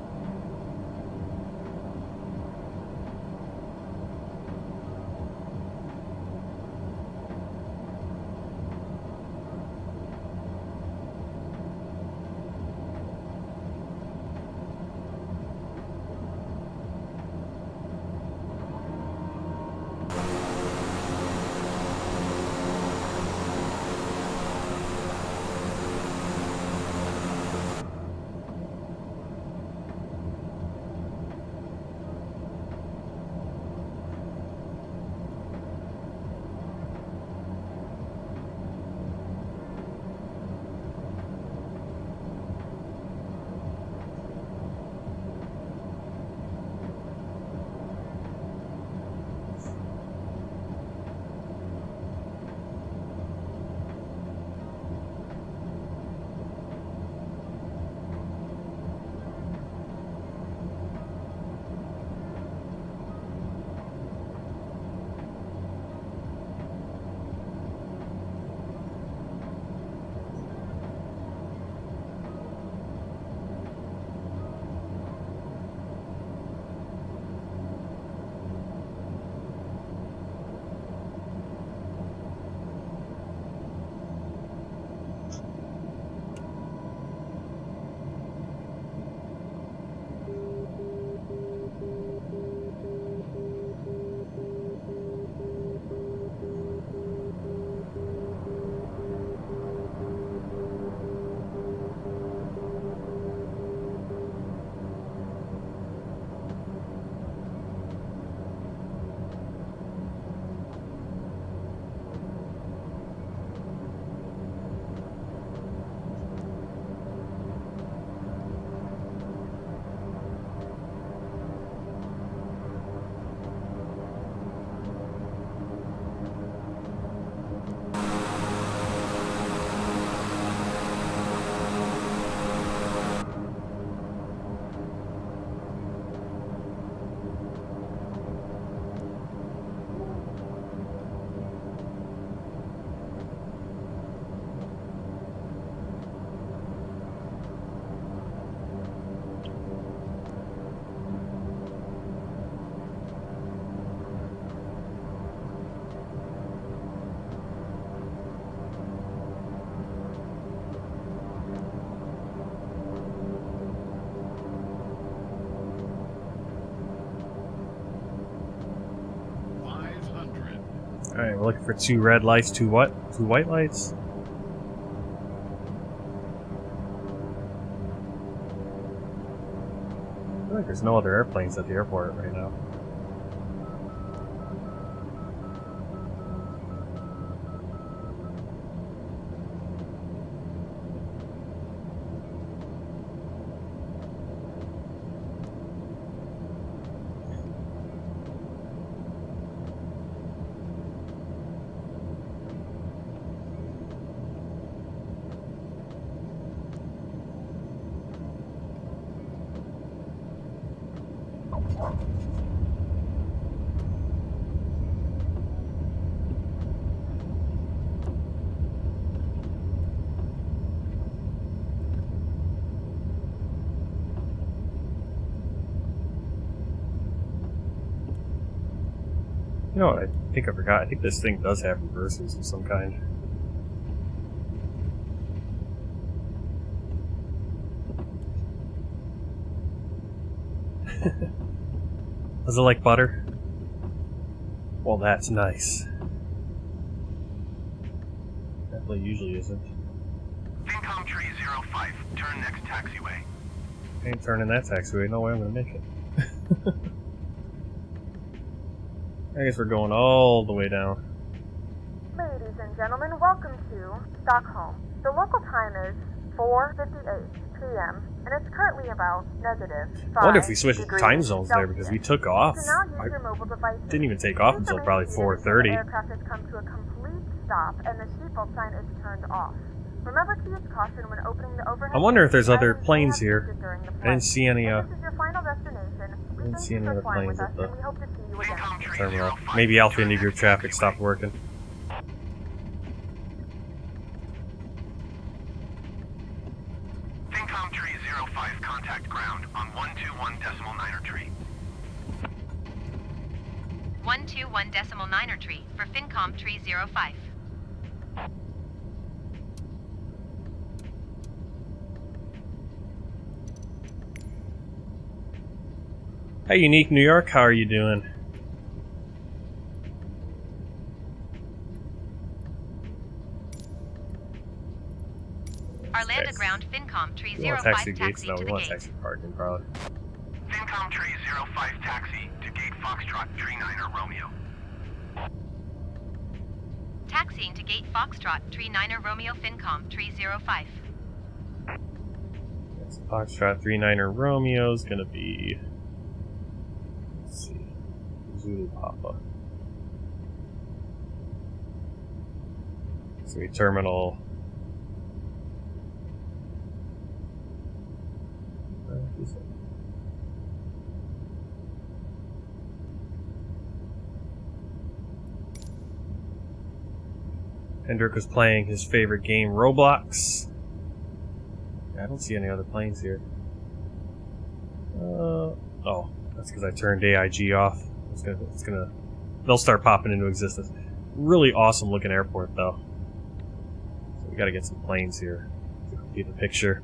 Alright, we're looking for 2 red lights, 2 what? 2 white lights? I feel like there's no other airplanes at the airport right now. You know what, I think I forgot. I think this thing does have reversers of some kind. Does it like butter? Well, that's nice. Definitely usually isn't. Fincom Tree 05, turn next taxiway. Ain't turning that taxiway, no way I'm gonna make it. I guess we're going all the way down. Ladies and gentlemen, welcome to Stockholm. The local time is 4:58 p.m. and and it's currently about -5 I wonder if we switched degrees time zones there because we took off. You can now I use your mobile devices. didn't even take off until probably The 4:30. aircraft has come to a complete stop, and the seatbelt sign is turned off. Remember to use caution when opening the overhead. I wonder if there's other items planes may have here. shifted during the I didn't flight. see any. If this is your final destination, we didn't thank see you any for other flying with planes us, at the and we hope to see you again. FinCom Tree Terminal. 05, Maybe Alpha turn Indy group at traffic taxiway. stopped working. FinCom Tree 05, contact ground on 121.9er tree. 121.9er tree for FinCom Tree 05. Hey, Unique New York, how are you doing? Arlanda Okay. ground FinCom Tree We want 05 taxi gates, taxi no, to we the want gate. taxi parking, probably. FinCom Tree 05, taxi to gate Foxtrot Tree 9er Romeo. Taxiing to gate Foxtrot Tree 9er Romeo FinCom Tree 05. Yes, Foxtrot 39er Romeo is gonna be. Let's see. Zulu Papa. It's gonna be terminal. Who's it? Hendrik was playing his favorite game, Roblox. I don't see any other planes here. Oh, that's because I turned AIG off. They'll start popping into existence. Really awesome looking airport, though. So we gotta get some planes here to complete the picture.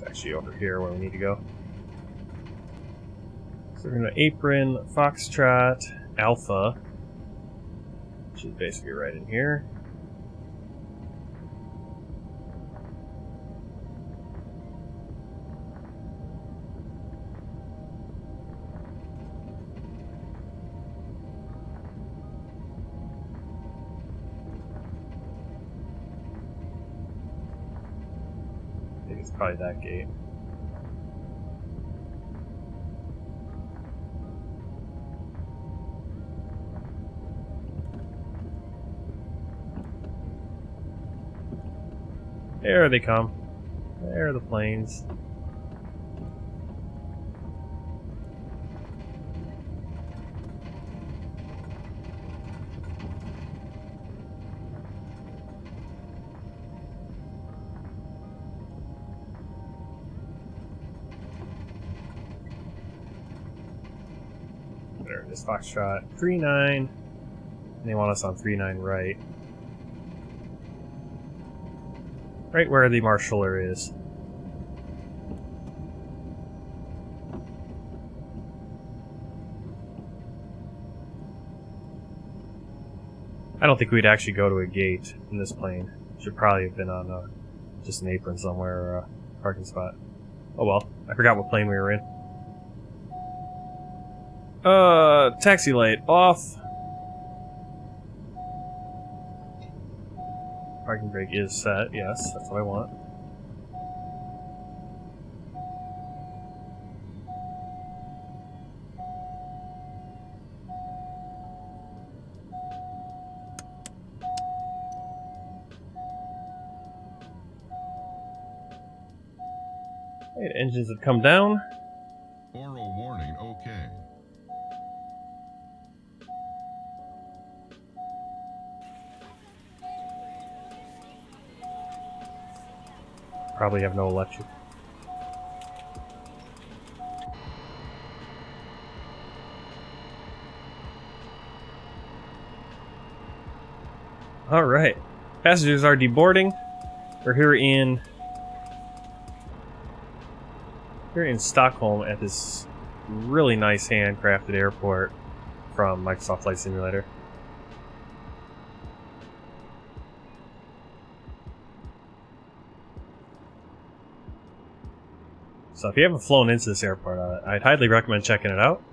Actually over here where we need to go. So we're gonna apron Foxtrot Alpha, which is basically right in here. I think it's probably that gate. There they come. There are the planes. There it is, Foxtrot 39. They want us on 39 right. Right where the marshaller is. I don't think we'd actually go to a gate in this plane. Should probably have been on just an apron somewhere or a parking spot. Oh well, I forgot what plane we were in. Taxi light off. Parking brake is set, yes, that's what I want. Okay, the engines have come down. Oral warning, okay. Probably have no electric. Alright. Passengers are deboarding. We're here in Stockholm at this really nice handcrafted airport from Microsoft Flight Simulator. So if you haven't flown into this airport, I'd highly recommend checking it out.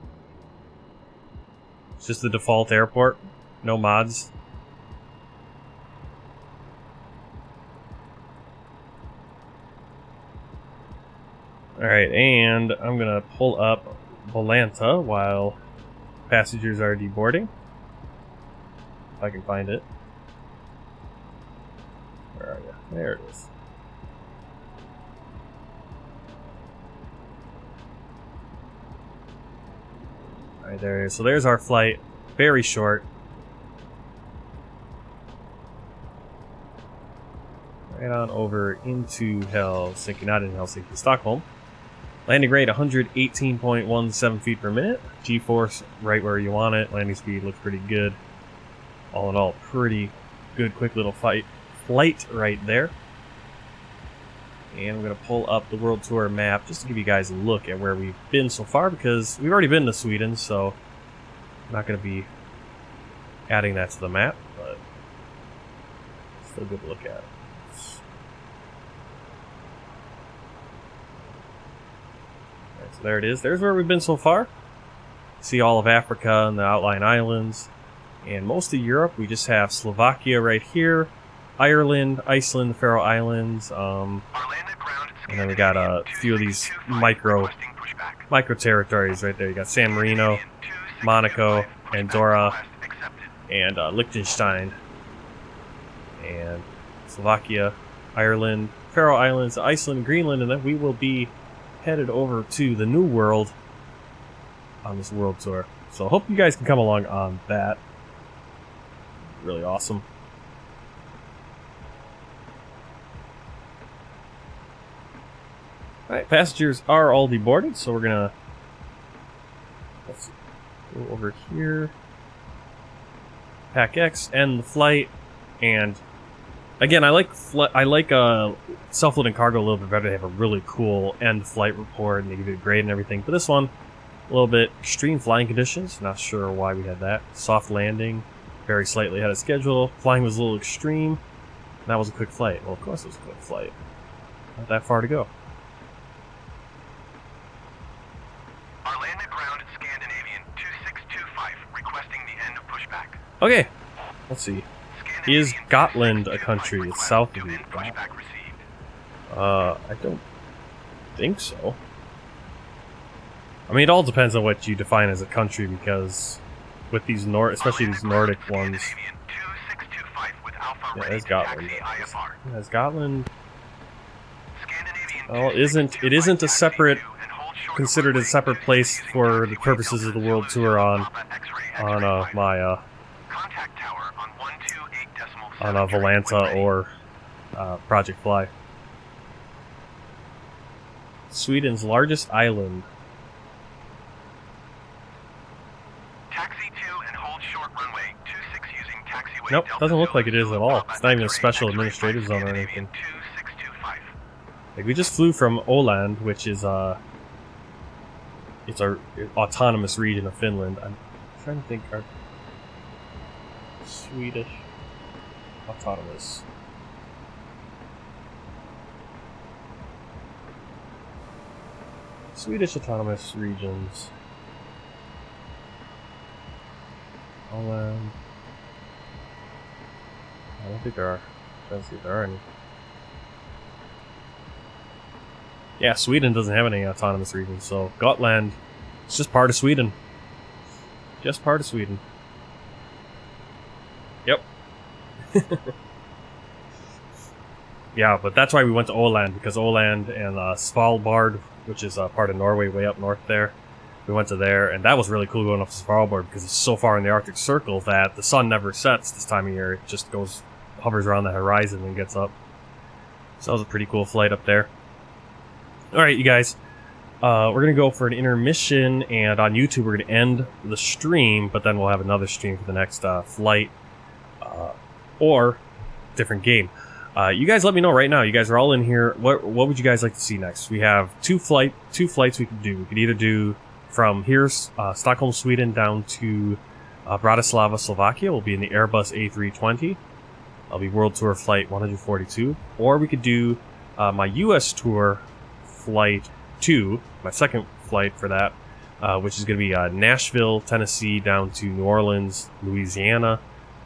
It's just the default airport, no mods. Alright, and I'm gonna pull up Volanta while passengers are deboarding. If I can find it. Where are you? There it is. Alright, there it is. So there's our flight. Very short. Right on over into Helsinki, not in Helsinki, Stockholm. Landing rate 118.17 feet per minute. G-force right where you want it. Landing speed looks pretty good. All in all, pretty good, quick little flight right there. And I'm going to pull up the World Tour map just to give you guys a look at where we've been so far, because we've already been to Sweden, so I'm not going to be adding that to the map, but still good to look at. Alright, so there it is. There's where we've been so far. See all of Africa and the outlying islands. And most of Europe, we just have Slovakia right here, Ireland, Iceland, the Faroe Islands, and then we got a few of these micro territories right there. You got San Marino, Monaco, Andorra, and Liechtenstein, and Slovakia, Ireland, Faroe Islands, Iceland, Greenland, and then we will be headed over to the New World on this world tour. So I hope you guys can come along on that. Really awesome. Alright, passengers are all deboarded, so we're gonna go over here. Pack X, end the flight, and again, I like self-loading cargo a little bit better. They have a really cool end flight report, and they give you a grade and everything. But this one, a little bit extreme flying conditions. Not sure why we had that. Soft landing, very slightly ahead of schedule. Flying was a little extreme. And that was a quick flight. Well, of course it was a quick flight. Not that far to go. Arlanda ground Scandinavian 2625 requesting the end of pushback. Okay, let's see. Is Gotland a country? It's south of you. I don't think so. I mean, it all depends on what you define as a country, because with these especially these Nordic ones. Yeah, there's Gotland. Yeah, Scotland. Well, it isn't a separate, considered a separate place for the purposes of the world tour on my Volanta or Project Fly. Sweden's largest island. Taxi 2 and hold short runway 26 using taxiway. Nope, doesn't look like it is at all. It's not even a special administrative zone or anything. Like, we just flew from Åland, which is it's our autonomous region of Finland. I'm trying to think our Swedish autonomous. Swedish autonomous regions. Åland. I don't think there are. I'm trying to see if there are any. Yeah, Sweden doesn't have any autonomous regions, so Gotland is just part of Sweden. Just part of Sweden. Yep. Yeah, but that's why we went to Åland, because Åland and Svalbard, which is part of Norway, way up north there, we went to there, and that was really cool going up to Svalbard, because it's so far in the Arctic Circle that the sun never sets this time of year. It just hovers around the horizon and gets up. So that was a pretty cool flight up there. Alright, you guys, we're going to go for an intermission, and on YouTube we're going to end the stream, but then we'll have another stream for the next flight, or different game. You guys let me know right now. You guys are all in here. What would you guys like to see next? We have two flights we could do. We could either do from here, Stockholm, Sweden, down to Bratislava, Slovakia. We'll be in the Airbus A320. I'll be World Tour Flight 142. Or we could do my US Tour Flight 2, my second flight for that, which is going to be Nashville, Tennessee, down to New Orleans, Louisiana.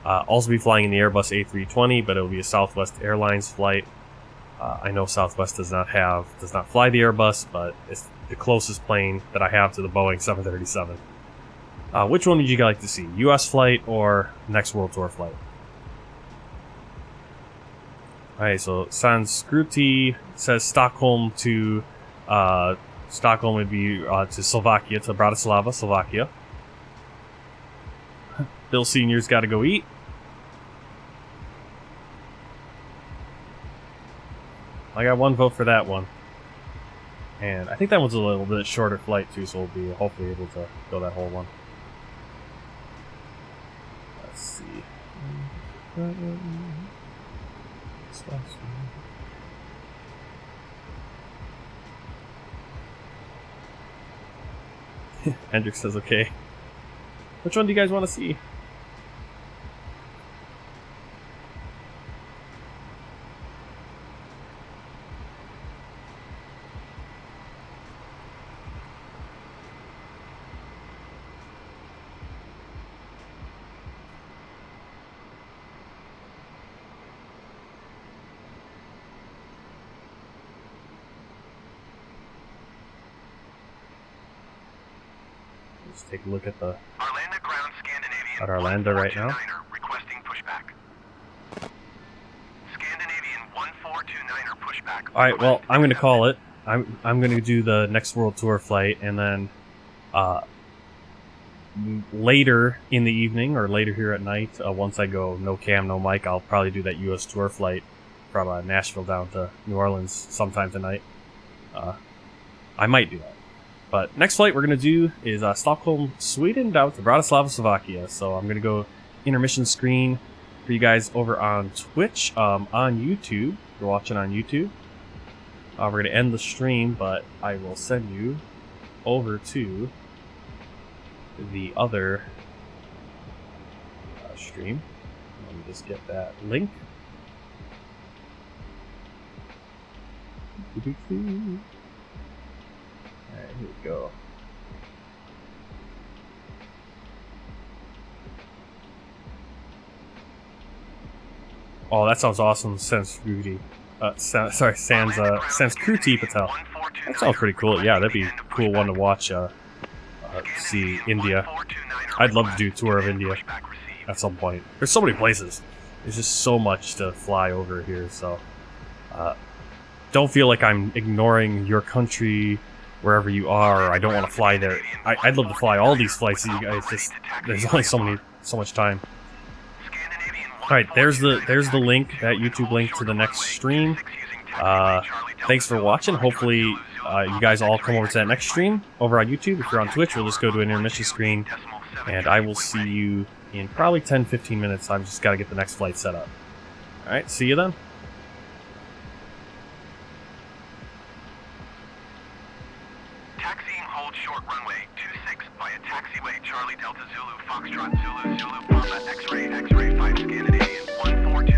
Also be flying in the Airbus A320, but it'll be a Southwest Airlines flight. I know Southwest does not fly the Airbus, but it's the closest plane that I have to the Boeing 737. Which one would you like to see? US flight or next World Tour flight? Alright, so Sanskruti says Stockholm to Stockholm would be to Slovakia, to Bratislava, Slovakia. Bill Senior's got to go eat. I got one vote for that one. And I think that one's a little bit shorter flight too, so we'll be hopefully able to go that whole one. Let's see. Hendrik says okay. Which one do you guys want to see? Let's take a look at the Arlanda ground Scandinavian at Arlanda right now. Requesting pushback. Scandinavian 1429er pushback. All right, well, I'm going to call it. I'm going to do the next World Tour flight, and then later in the evening or later here at night, once I go no cam, no mic, I'll probably do that US Tour flight from Nashville down to New Orleans sometime tonight. I might do that. But next flight we're going to do is Stockholm, Sweden, down to Bratislava, Slovakia. So I'm going to go intermission screen for you guys over on Twitch, on YouTube. If you're watching on YouTube. We're going to end the stream, but I will send you over to the other stream. Let me just get that link. Alright, here we go. Oh, that sounds awesome, Sanskruti. Sanskruti Patel. That sounds pretty cool. Yeah, that'd be a cool one to watch. See India. I'd love to do a tour of India at some point. There's so many places. There's just so much to fly over here. So don't feel like I'm ignoring your country wherever you are. Or I don't want to fly there. I'd love to fly all these flights that you guys just. There's only so much time. Alright, there's the link, that YouTube link to the next stream. Thanks for watching. Hopefully you guys all come over to that next stream over on YouTube. If you're on Twitch, we'll just go to an intermission screen, and I will see you in probably 10-15 minutes. I've just got to get the next flight set up. Alright, see you then. Taxiing hold short runway 26 via taxiway Charlie Delta Zulu Foxtrot Zulu Zulu Papa X-ray 5 Scandinavian 142.